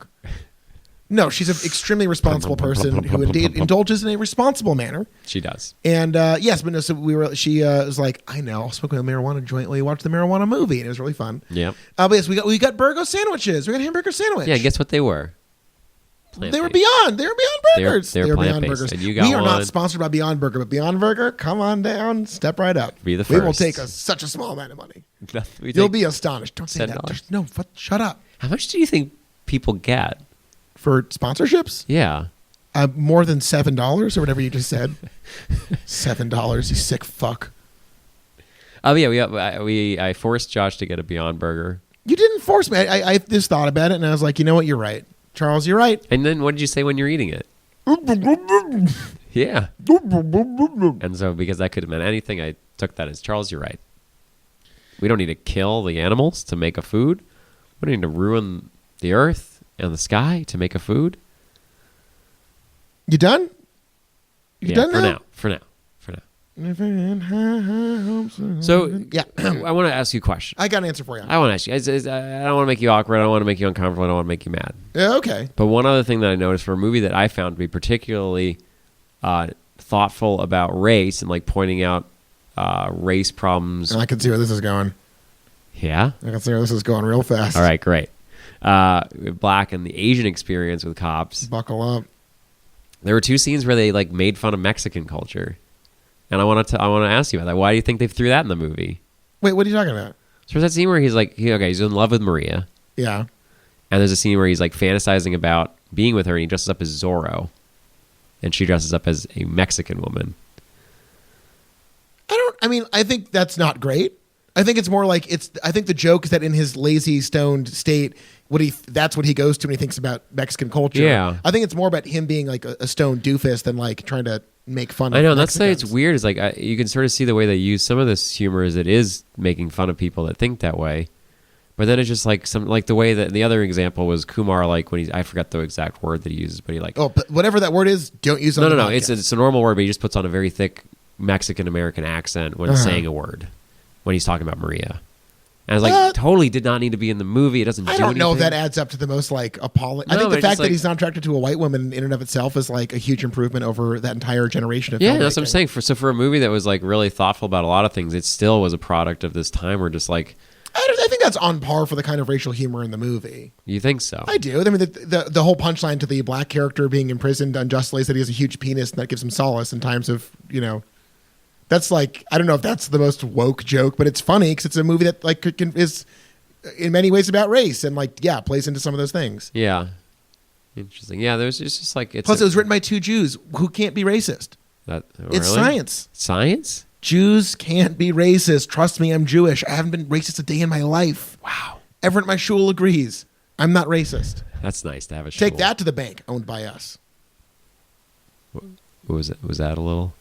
No, she's an extremely responsible person who indeed indulges in a responsible manner. She does. And yes, but no, so she was like, I know, I'll smoke a marijuana joint while you watch the marijuana movie. And it was really fun. Yeah. But yes, we got burger sandwiches. We got hamburger sandwich. Yeah, guess what they were? They were Beyond. They were Beyond Burgers. They were Beyond plant-based. Burgers. And you got we are not one. sponsored by Beyond Burger, but Beyond Burger, come on down, step right up. Be the We will first. take such a small amount of money. We You'll take be astonished. Don't say that. $7. Shut up. How much do you think people get? For sponsorships? Yeah. More than $7 or whatever you just said. $7, you sick fuck. Oh yeah, I forced Josh to get a Beyond Burger. You didn't force me. I just thought about it, and I was like, you know what? You're right. Charles, you're right. And then what did you say when you're eating it? Yeah. And so because that could have meant anything, I took that as Charles, you're right. We don't need to kill the animals to make a food. We don't need to ruin the earth and the sky to make a food. You done? You done for now? now. For now. So So yeah, I want to ask you a question. I got an answer for you. I want to ask you. I don't want to make you awkward. I don't want to make you uncomfortable. I don't want to make you mad. Yeah, okay. But one other thing that I noticed for a movie that I found to be particularly thoughtful about race and pointing out race problems. I can see where this is going. Yeah. I can see where this is going real fast. All right, great. Black and the Asian experience with cops. Buckle up. There were two scenes where they made fun of Mexican culture, and I want to ask you about that. Why do you think they threw that in the movie? Wait, what are you talking about? So there's that scene where he's he's in love with Maria, Yeah. and there's a scene where he's fantasizing about being with her, and he dresses up as Zorro, and she dresses up as a Mexican woman. I think that's not great. I think it's more I think the joke is that in his lazy, stoned state, that's what he goes to when he thinks about Mexican culture. Yeah. I think it's more about him being a stoned doofus than trying to make fun of I know, and that's why it's Mexicans. weird. Is you can sort of see the way they use some of this humor is it is making fun of people that think that way, but then it's just the way that the other example was Kumar when I forgot the exact word that he uses, but he Oh, but whatever that word is, don't use it on the no, podcast. it's a normal word, but he just puts on a very thick Mexican American accent when saying a word when he's talking about Maria. And I was totally did not need to be in the movie. It doesn't do I don't know if that anything. adds up to the most appalling. I No, think but the it's fact just that he's not attracted to a white woman in and of itself is a huge improvement over that entire generation of Yeah, filmmaking. that's what I'm saying. For a movie that was really thoughtful about a lot of things, it still was a product of this time where just I think that's on par for the kind of racial humor in the movie. you think so. I do. I mean, the whole punchline to the black character being imprisoned unjustly is that he has a huge penis and that gives him solace in times of, that's I don't know if that's the most woke joke, but it's funny because it's a movie that in many ways about race and plays into some of those things. Yeah. Interesting. Yeah, it's just like it's. Plus, it was written by two Jews who can't be racist. It's science. Science? Jews can't be racist. Trust me, I'm Jewish. I haven't been racist a day in my life. Wow. Everyone at my shul agrees. I'm not racist. That's nice to have a shul. Take that to the bank, owned by us. What was it? Was that a little?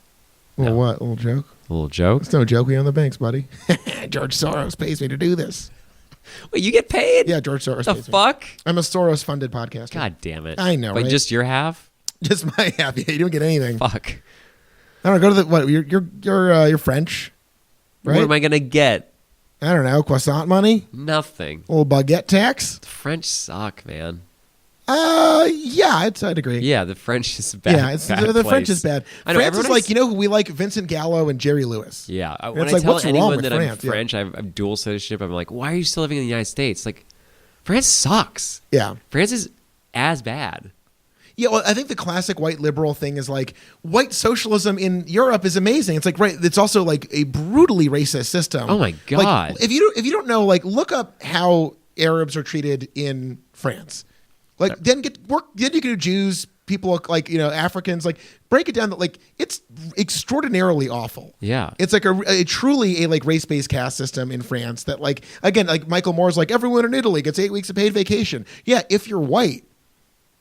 Well, what? A little joke? A little joke? It's no joke. We own the banks, buddy. George Soros pays me to do this. Wait, you get paid? Yeah, George Soros pays the fuck? me. I'm a Soros-funded podcaster. God damn it. I know, But right? just your half? Just my half. Yeah, you don't get anything. Fuck. I don't know. Go to the what? You're French, right? What am I gonna get? I don't know. Croissant money. Nothing. A little baguette tax. The French suck, man. Yeah, I'd agree. Yeah, the French is bad. Yeah, the French is bad. I know, France is everyone who we like? Vincent Gallo and Jerry Lewis. Yeah, And when it's I like, tell what's wrong anyone with that France? I'm French, I have dual citizenship. I'm like, why are you still living in the United States? Like, France sucks. Yeah. France is as bad. Yeah, well, I think the classic white liberal thing is like white socialism in Europe is amazing. It's like it's also like a brutally racist system. Oh my God. Like, if you don't know, like look up how Arabs are treated in France. Like then you can do Jews, people like Africans, like break it down that like it's extraordinarily awful. Yeah. It's like a truly like race-based caste system in France that like again like Michael Moore's like everyone in Italy gets 8 weeks of paid vacation. Yeah, if you're white.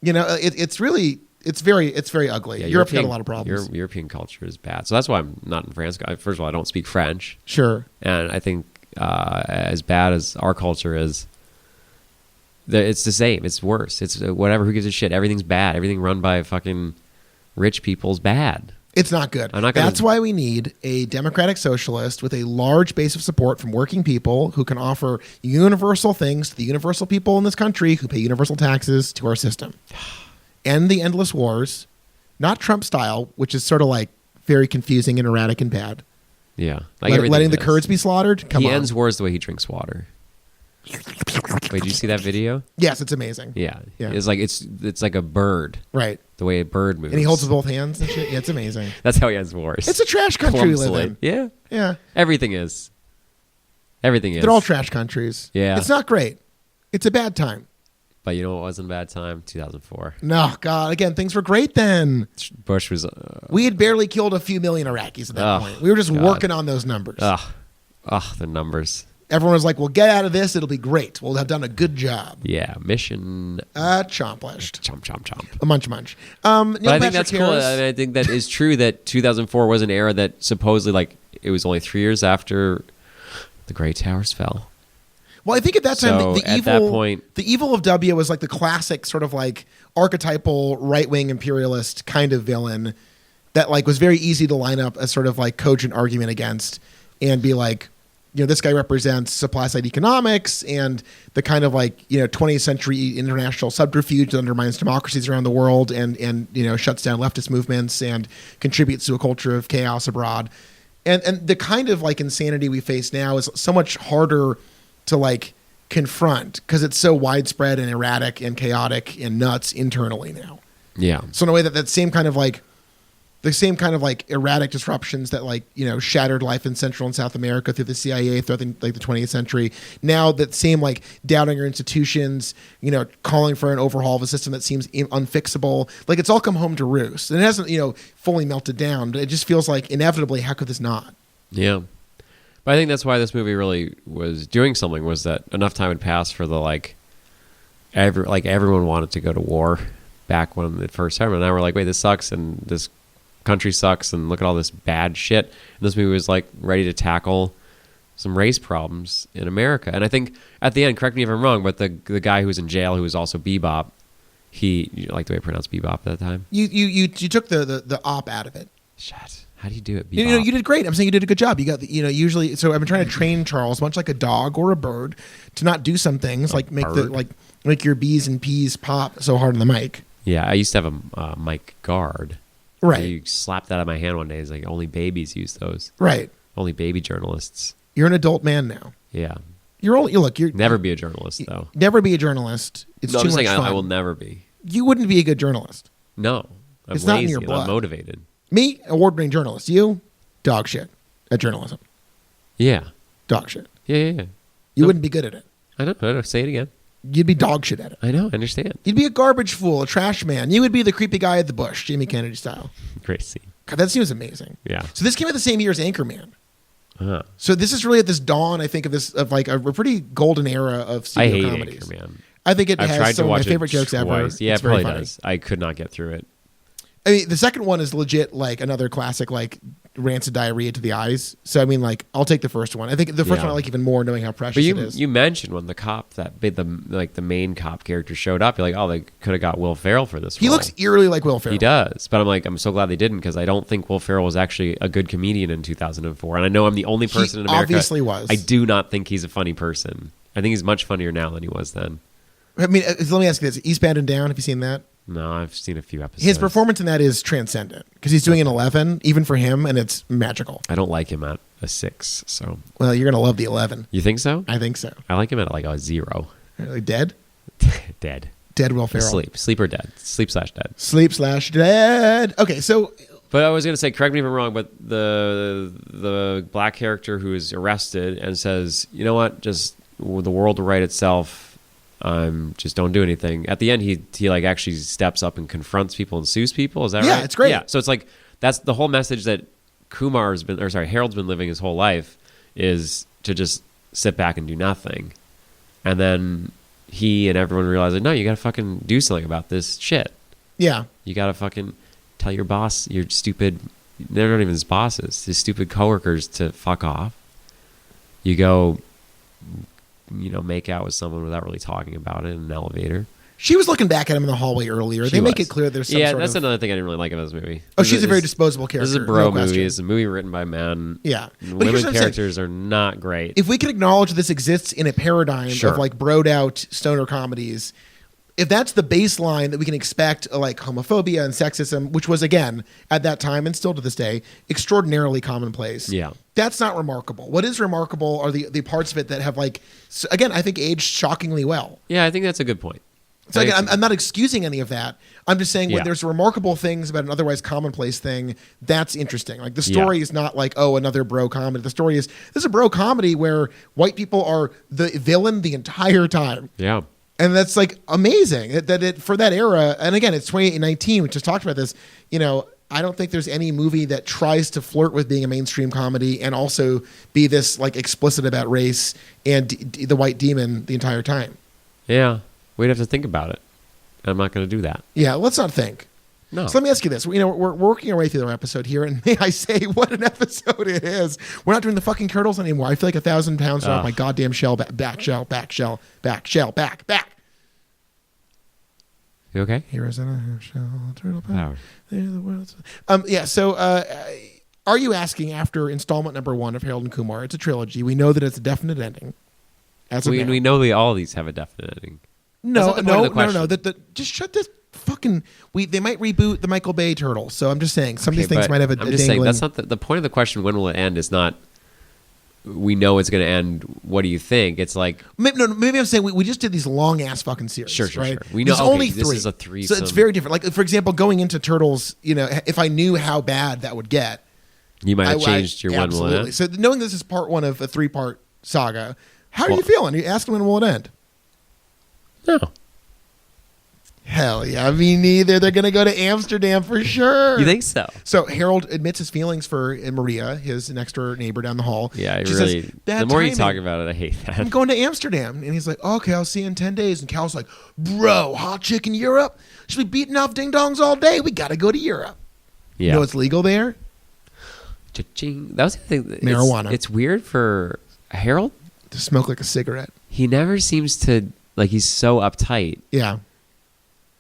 It's very ugly. Yeah, Europe's got a lot of problems. European culture is bad. So that's why I'm not in France. First of all, I don't speak French. Sure. And I think as bad as our culture is, it's the same. It's worse. It's whatever. Who gives a shit? Everything's bad. Everything run by fucking rich people's bad. It's not good. That's why we need a democratic socialist with a large base of support from working people who can offer universal things to the universal people in this country who pay universal taxes to our system. End the endless wars, not Trump style, which is sort of like very confusing and erratic and bad. Yeah. Letting the Kurds be slaughtered? Come on. He ends wars the way he drinks water. Wait, did you see that video? Yes, it's amazing. Yeah. It's like a bird. Right. The way a bird moves. And he holds with both hands and shit. Yeah, it's amazing. That's how he ends wars. It's a trash country we live in. Yeah. Yeah. Everything is. They're all trash countries. Yeah. It's not great. It's a bad time. But you know what wasn't a bad time? 2004. No, God. Again, things were great then. Bush was... we had barely killed a few million Iraqis at that point. We were just working on those numbers. The numbers. Everyone was like, "Well, get out of this. It'll be great. We'll have done a good job." Yeah, mission accomplished. Chomp, chomp, chomp. A munch, munch. But I think that's cool. I think that is true that 2004 was an era that supposedly, like, it was only 3 years after the Great Towers fell. Well, I think at that time, the evil of W was like the classic sort of like archetypal right-wing imperialist kind of villain that like was very easy to line up a sort of like cogent argument against and be like, this guy represents supply-side economics and the kind of like, 20th century international subterfuge that undermines democracies around the world and shuts down leftist movements and contributes to a culture of chaos abroad. And the kind of like insanity we face now is so much harder to like confront because it's so widespread and erratic and chaotic and nuts internally now. Yeah. So in a way that same kind of like erratic disruptions that like, shattered life in Central and South America through the CIA throughout the 20th century. Now that same like doubting your institutions, calling for an overhaul of a system that seems unfixable, like it's all come home to roost. And it hasn't, fully melted down, but it just feels like inevitably, how could this not? Yeah. But I think that's why this movie really was doing something, was that enough time had passed for the everyone wanted to go to war back when it first happened. And now we're like, wait, this sucks and this country sucks and look at all this bad shit. And this movie was like ready to tackle some race problems in America. And I think at the end, correct me if I'm wrong, but the guy who was in jail who was also Bebop, you like the way I pronounced Bebop at that time? You took the op out of it. Shit. How do you do it, Bebop? You did great. I'm saying you did a good job. You got usually. So I've been trying to train Charles, much like a dog or a bird, to not do some things like make your B's and P's pop so hard on the mic. Yeah, I used to have a mic guard. Right. You slapped that out of my hand one day. It's like only babies use those. Right. Only baby journalists. You're an adult man now. Yeah. You're never be a journalist though. Never be a journalist. It's too much fun. I will never be. You wouldn't be a good journalist. No, it's lazy not in your blood. I'm motivated. Me, award-winning journalist. You, dog shit at journalism. Yeah. Dog shit. Yeah. You wouldn't be good at it. I don't. Say it again. You'd be dog shit at it. I know. I understand. You'd be a garbage fool, a trash man. You would be the creepy guy at the bush, Jamie Kennedy style. Great scene. God, that scene was amazing. Yeah. So this came out the same year as Anchorman. Uh-huh. So this is really at this dawn, I think, of like a pretty golden era of studio comedies. Anchorman. I think it I've has tried some to of my watch favorite it jokes ever. twice. Yeah, it's it probably very funny. does. I could not get through it. I mean, the second one is legit like another classic, like rancid diarrhea to the eyes. So I mean, like I'll take the first one. I think the first one I like even more, knowing how precious it is. You mentioned when the cop the main cop character showed up, you're like, oh, they could have got Will Ferrell for this. He looks eerily like Will Ferrell. He does, but I'm so glad they didn't, because I don't think Will Ferrell was actually a good comedian in 2004, and I know I'm the only person in America. Obviously was. I do not think he's a funny person. I think he's much funnier now than he was then. I mean, let me ask you this: Eastbound and Down. Have you seen that? No, I've seen a few episodes. His performance in that is transcendent because he's doing an 11, even for him, and it's magical. I don't like him at a 6. So, well, you're gonna love the 11. You think so? I think so. I like him at like a 0. Like dead. Dead. Dead Will Ferrell. Sleep or dead. Sleep/dead. Sleep/dead. Okay, so. But I was gonna say, correct me if I'm wrong, but the black character who is arrested and says, you know what, just the world will right itself. Just don't do anything. At the end, he like actually steps up and confronts people and sues people. Is that right? Yeah, it's great. Yeah. So it's like that's the whole message that Harold's been living his whole life, is to just sit back and do nothing. And then he and everyone realizes, no, you got to fucking do something about this shit. Yeah. You got to fucking tell your boss, your stupid, they're not even his bosses, his stupid coworkers to fuck off. You go, make out with someone without really talking about it in an elevator. She was looking back at him in the hallway earlier. They make it clear there's some sort of... Yeah, that's another thing I didn't really like about this movie. Oh, she's a very disposable character. This is a bro movie. It's a movie written by men. Yeah. Women characters are not great. If we can acknowledge this exists in a paradigm of like broed out stoner comedies, if that's the baseline that we can expect, like homophobia and sexism, which was, again, at that time and still to this day, extraordinarily commonplace. Yeah. That's not remarkable. What is remarkable are the parts of it that have, like, again, I think aged shockingly well. Yeah, I think that's a good point. So again, I'm not excusing any of that. I'm just saying when there's remarkable things about an otherwise commonplace thing, that's interesting. Like the story is not like, oh, another bro comedy. The story is, this is a bro comedy where white people are the villain the entire time. Yeah. And that's like amazing that it for that era. And again, it's 2019. We just talked about this. I don't think there's any movie that tries to flirt with being a mainstream comedy and also be this like explicit about race and the white demon the entire time. Yeah. We'd have to think about it. I'm not going to do that. Yeah, let's not think. No. So let me ask you this. We're working our way through our episode here, and may I say, what an episode it is. We're not doing the fucking turtles anymore. I feel like 1,000 pounds off my goddamn shell, back shell, back. You okay? Heroes in a half shell, turtle back. Oh. They're the world's... So are you asking after installment number 1 of Harold and Kumar? It's a trilogy. We know that it's a definite ending. We know all these have a definite ending. No. Just shut this fucking. They might reboot the Michael Bay Turtles, so I'm just saying some of these things might have a. I'm just saying that's not the point of the question. When will it end? Is not. We know it's going to end. What do you think? It's like maybe I'm saying we just did these long ass fucking series. Sure. Right? We know only this 3. is a 3. So it's very different. Like for example, going into Turtles, if I knew how bad that would get, you might have changed your when will it end. So knowing this is part 1 of a 3-part saga, how are you feeling? You asking when will it end? No. Hell yeah. Me neither. They're going to go to Amsterdam for sure. You think so? So Harold admits his feelings for Maria, his next door neighbor down the hall. Yeah, says, the more you talk about it, I hate that. I'm going to Amsterdam. And he's like, okay, I'll see you in 10 days. And Cal's like, bro, hot chick in Europe? She'll be beating off ding-dongs all day. We got to go to Europe. Yeah. You know what's legal there? Cha-ching. That was the thing. Marijuana. It's weird for Harold. To smoke like a cigarette. He never seems to, like, he's so uptight. Yeah.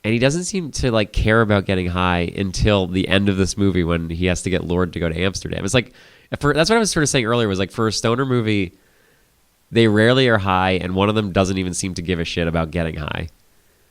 And he doesn't seem to like care about getting high until the end of this movie when he has to get lured to go to Amsterdam. It's like, that's what I was sort of saying earlier, was like for a stoner movie, they rarely are high and one of them doesn't even seem to give a shit about getting high.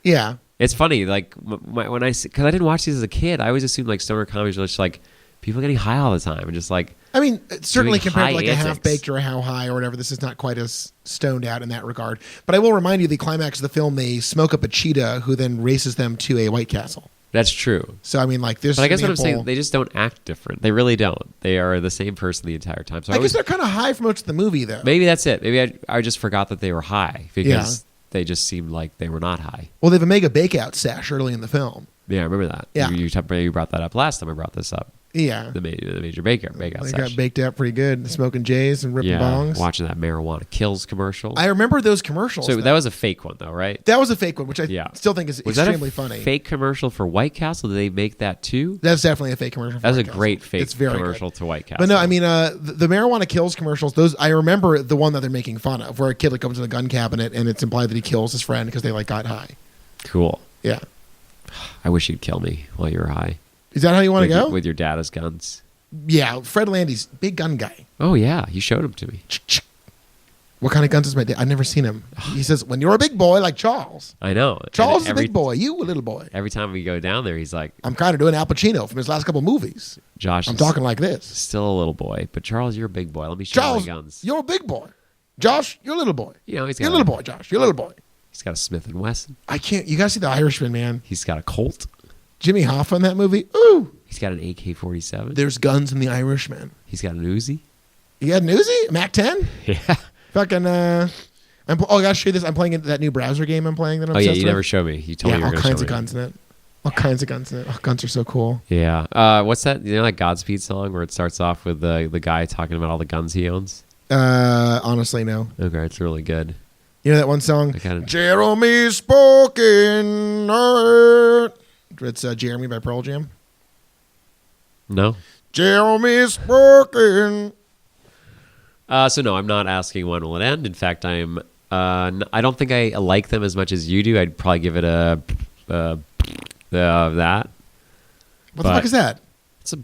Yeah. It's funny, like because I didn't watch these as a kid, I always assumed like stoner comedies were just like people getting high all the time and just like. I mean, certainly compared to like antics. a half-baked or a how high or whatever, this is not quite as stoned out in that regard. But I will remind you, the climax of the film, they smoke up a cheetah who then races them to a White Castle. That's true. So I mean, like this. But I guess what I'm saying, they just don't act different. They really don't. They are the same person the entire time. So I guess they're kind of high for most of the movie, though. Maybe that's it. Maybe I just forgot that they were high because they just seemed like they were not high. Well, they have a mega bakeout stash early in the film. Yeah, I remember that. Yeah. You brought that up last time I brought this up. Yeah. The major bakeout They stash. got baked out pretty good, smoking J's and ripping bongs. Watching that marijuana kills commercial. I remember those commercials. So that was a fake one, though, right? That was a fake one, which I still think is extremely funny. Fake commercial for White Castle? Did they make that too? That's definitely a fake commercial. That's a great fake commercial to White Castle. But no, I mean the marijuana kills commercials. Those I remember the one that they're making fun of, where a kid comes in a gun cabinet and it's implied that he kills his friend because they got high. Cool. Yeah. I wish you'd kill me while you were high. Is that how you want to go? With your dad guns. Yeah, Fred Landy's big gun guy. Oh yeah, you showed him to me. What kind of guns is my dad? I've never seen him. He says, when you're a big boy like Charles. I know. Charles is a big boy. You a little boy. Every time we go down there, he's like, I'm kind of doing Al Pacino from his last couple movies. Josh, I'm talking like this. Still a little boy, but Charles, you're a big boy. Let me show you my guns. You're a big boy. Josh, you're a little boy. You know, you're a little boy, Josh. You're a little boy. He's got a Smith & Wesson. I can't. You gotta see The Irishman, man. He's got a Colt. Jimmy Hoffa in that movie. Ooh. He's got an AK-47. There's guns in The Irishman. He's got an Uzi. You got an Uzi? Mac-10? Yeah. Fucking, I gotta show you this. I'm playing that new browser game I'm playing that I'm obsessed you with. never showed me. You told me you were going to show me. all kinds of guns in it. All kinds of guns in it. Oh, guns are so cool. Yeah. What's that? You know that Godspeed song where it starts off with the guy talking about all the guns he owns? Honestly, no. Okay, it's really good. You know that one song? Jeremy Spoken. It's Jeremy by Pearl Jam. No. Jeremy Spoken. So no, I'm not asking when will it end. In fact, I don't think I like them as much as you do. I'd probably give it a that. What the fuck is that? It's a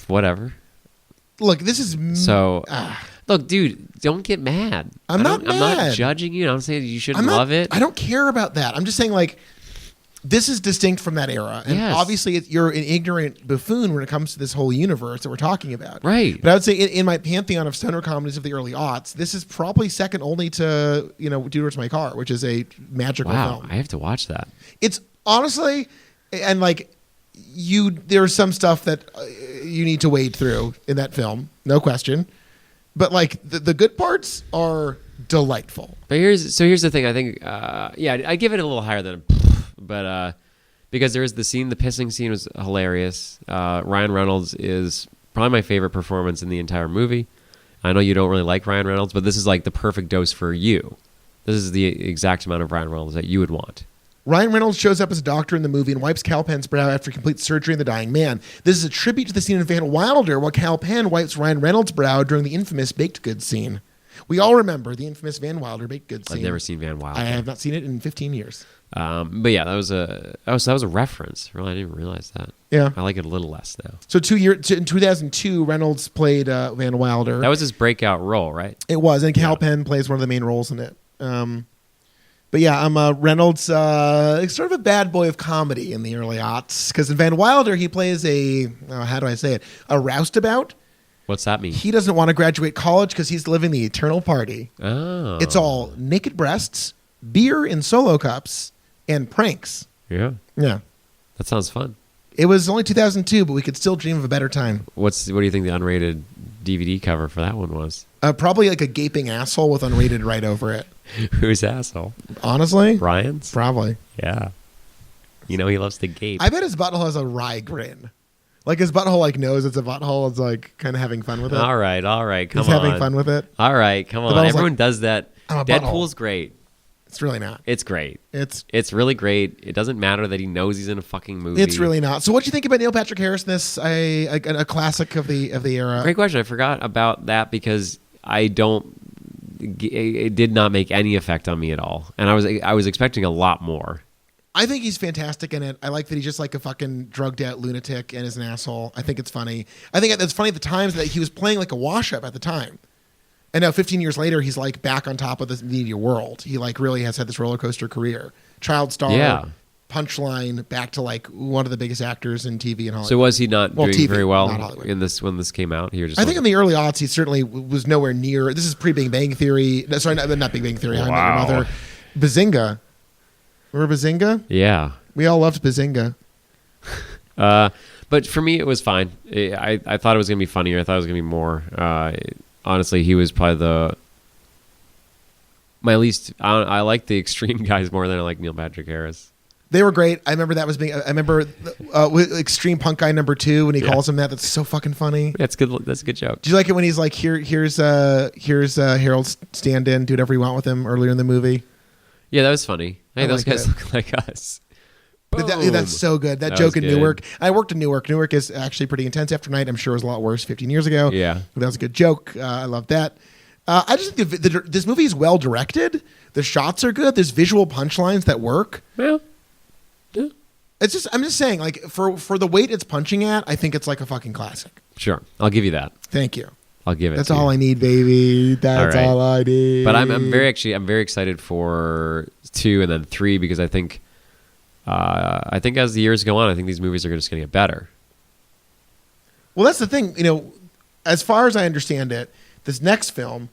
whatever. Look, this is so. Look, dude, don't get mad. I'm not mad. I'm not judging you. I'm saying you should love it. I don't care about that. I'm just saying, like, this is distinct from that era. And obviously, you're an ignorant buffoon when it comes to this whole universe that we're talking about. Right. But I would say in my pantheon of stoner comedies of the early aughts, this is probably second only to, Dude, Where's My Car, which is a magical film. I have to watch that. It's honestly, and like, there's some stuff that you need to wade through in that film, no question. But like the good parts are delightful. But here's the thing. I think I give it a little higher than, but because there is the pissing scene was hilarious. Ryan Reynolds is probably my favorite performance in the entire movie. I know you don't really like Ryan Reynolds, but this is like the perfect dose for you. This is the exact amount of Ryan Reynolds that you would want. Ryan Reynolds shows up as a doctor in the movie and wipes Kal Penn's brow after complete surgery on the dying man. This is a tribute to the scene in Van Wilder while Kal Penn wipes Ryan Reynolds' brow during the infamous baked goods scene. We all remember the infamous Van Wilder baked goods scene. I've never seen Van Wilder. I have not seen it in 15 years. But yeah, that was a reference. Really, I didn't realize that. Yeah, I like it a little less now. So in 2002, Reynolds played Van Wilder. That was his breakout role, right? It was, and Kal Penn plays one of the main roles in it. But yeah, Reynolds, sort of a bad boy of comedy in the early aughts. Because in Van Wilder, he plays a roustabout. What's that mean? He doesn't want to graduate college because he's living the eternal party. Oh. It's all naked breasts, beer in solo cups, and pranks. Yeah. Yeah. That sounds fun. It was only 2002, but we could still dream of a better time. What do you think the unrated DVD cover for that one was? Probably like a gaping asshole with unrated right over it. Whose asshole? Honestly? Ryan's? Probably. Yeah. He loves to gape. I bet his butthole has a wry grin. Like his butthole knows it's a butthole. It's like kind of having fun with it. All right. Come on. He's having fun with it. All right. Come on. Everyone does that. Deadpool's great. It's really not. It's great. It's really great. It doesn't matter that he knows he's in a fucking movie. It's really not. So what do you think about Neil Patrick Harris in this? A classic of the era. Great question. I forgot about that because it did not make any effect on me at all. And I was expecting a lot more. I think he's fantastic in it. I like that he's just like a fucking drugged out lunatic and is an asshole. I think it's funny. I think it's funny at the times that he was playing like a wash up at the time. And now 15 years later, he's like back on top of the media world. He like really has had this roller coaster career. Child star, Punchline, back to like one of the biggest actors in TV in Hollywood. So was he not doing TV, very well in this when this came out? I think in the early aughts, he certainly was nowhere near. This is pre-Big Bang Theory. No, sorry, not Big Bang Theory. Wow. I Met Your Mother. Bazinga. Remember Bazinga? Yeah. We all loved Bazinga. But for me, it was fine. I thought it was going to be funnier. I thought it was going to be more. Honestly, he was probably my least. I like the extreme guys more than I like Neil Patrick Harris. They were great. I remember that was being. I remember with Extreme Punk Guy number 2 when he calls him that. That's so fucking funny. That's good. That's a good joke. Do you like it when he's like, here's Harold stand-in, do whatever you want with him earlier in the movie? Yeah, that was funny. Hey, those guys look like us. That's so good. That joke in Newark. I worked in Newark. Newark is actually pretty intense after night. I'm sure it was a lot worse 15 years ago. Yeah. But that was a good joke. I love that. I just think this movie is well directed. The shots are good. There's visual punchlines that work. Yeah. I'm just saying, like, for the weight it's punching at, I think it's like a fucking classic. Sure. I'll give you that. Thank you. I'll give it. That's all I need, baby. That's all I need. But I'm very excited for 2 and then 3 because I think as the years go on, I think these movies are just going to get better. Well, that's the thing. You know, as far as I understand it, this next film,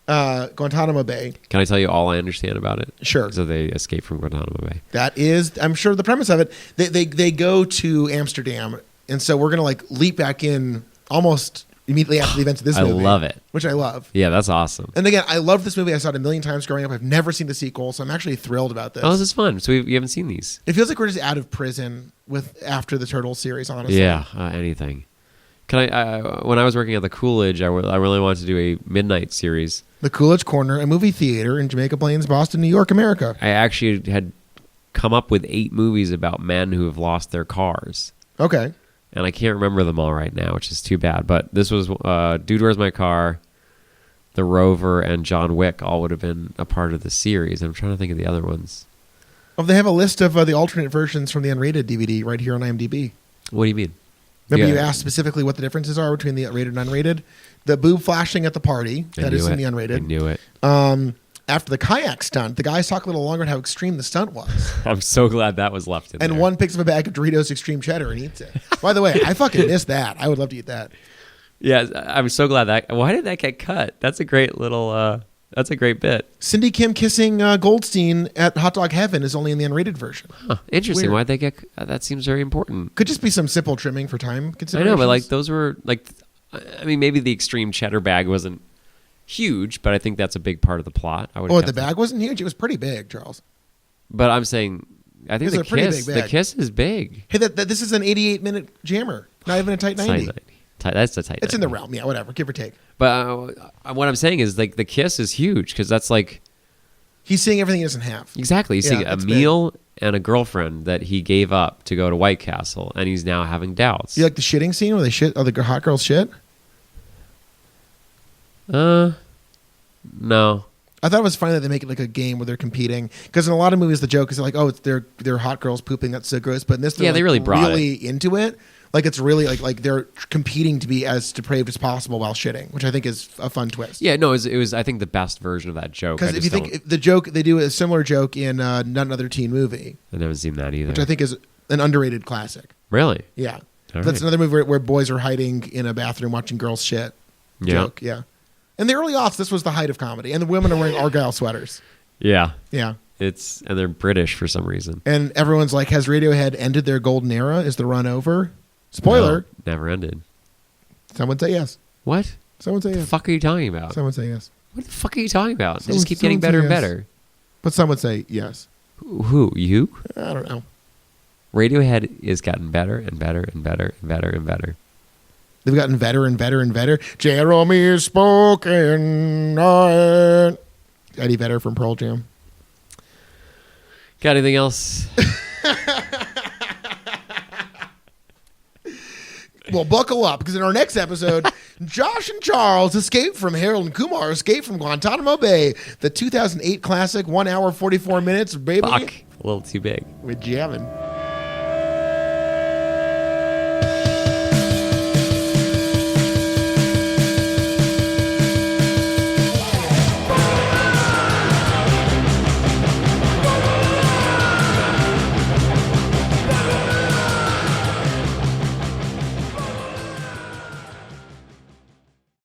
Guantanamo Bay. Can I tell you all I understand about it? Sure. So they escape from Guantanamo Bay. That is, I'm sure, the premise of it. They go to Amsterdam, and so we're going to like leap back in almost immediately after the events of this movie. I love it. Which I love. Yeah, that's awesome. And again, I love this movie. I saw it a million times growing up. I've never seen the sequel, so I'm actually thrilled about this. Oh, this is fun. So you haven't seen these? It feels like we're just out of prison after the Turtles series, honestly. Yeah, anything. Can I? When I was working at the Coolidge, I really wanted to do a midnight series. The Coolidge Corner, a movie theater in Jamaica Plains, Boston, New York, America. I actually had come up with 8 movies about men who have lost their cars. Okay. And I can't remember them all right now, which is too bad. But this was Dude, Where's My Car, The Rover, and John Wick all would have been a part of the series. I'm trying to think of the other ones. Oh, they have a list of the alternate versions from the unrated DVD right here on IMDb. What do you mean? Remember you asked specifically what the differences are between the rated and unrated? The boob flashing at the party, that is in the unrated. I knew it. After the kayak stunt, the guys talk a little longer about how extreme the stunt was. I'm so glad that was left in there. And one picks up a bag of Doritos Extreme Cheddar and eats it. By the way, I fucking miss that. I would love to eat that. Yeah, I'm so glad that... Why did that get cut? That's a great little... that's a great bit. Cindy Kim kissing Goldstein at Hot Dog Heaven is only in the unrated version. Huh, interesting. Why'd they get... that seems very important. Could just be some simple trimming for time considerations. I know, but like those were... like, I mean, maybe the Extreme Cheddar bag wasn't huge, but I think that's a big part of the plot. The bag wasn't huge? It was pretty big, Charles. But I'm saying... I think the kiss is big. Hey, this is an 88-minute jammer. Not even a tight 90. That's a tight 90. It's in the realm. Yeah, whatever. Give or take. But what I'm saying is like the kiss is huge because that's like... He's seeing everything he doesn't have. Exactly. He's seeing a meal and a girlfriend that he gave up to go to White Castle, and he's now having doubts. You like the shitting scene where they shit? Oh, the hot girls shit? No. I thought it was funny that they make it like a game where they're competing. Because in a lot of movies, the joke is like, oh, they're hot girls pooping. That's so gross. But in this, they're they really brought it into it. Like it's really like they're competing to be as depraved as possible while shitting, which I think is a fun twist. Yeah, no, it was I think the best version of that joke. Because if you think the joke, they do a similar joke in Not Another Teen Movie. I never seen that either. Which I think is an underrated classic. Really? Yeah. All That's another movie where boys are hiding in a bathroom watching girls shit. Joke. Yeah. In the early aughts, this was the height of comedy, and the women are wearing Argyle sweaters. Yeah. Yeah. And they're British for some reason. And everyone's like, has Radiohead ended their golden era? Is the run over? Spoiler. No, never ended. Someone say yes. What? Someone say yes. What the fuck are you talking about? Someone say yes. What the fuck are you talking about? They just keep getting better and better. But someone say yes. Who? You? I don't know. Radiohead has gotten better and better and better and better and better. They've gotten better and better and better. Jeremy is spoken. Eddie Vedder from Pearl Jam. Got anything else? Well, buckle up, because in our next episode, Josh and Charles escape from Harold and Kumar, escape from Guantanamo Bay, the 2008 classic, 1 hour, 44 minutes, baby. Fuck, a little too big. We're jamming.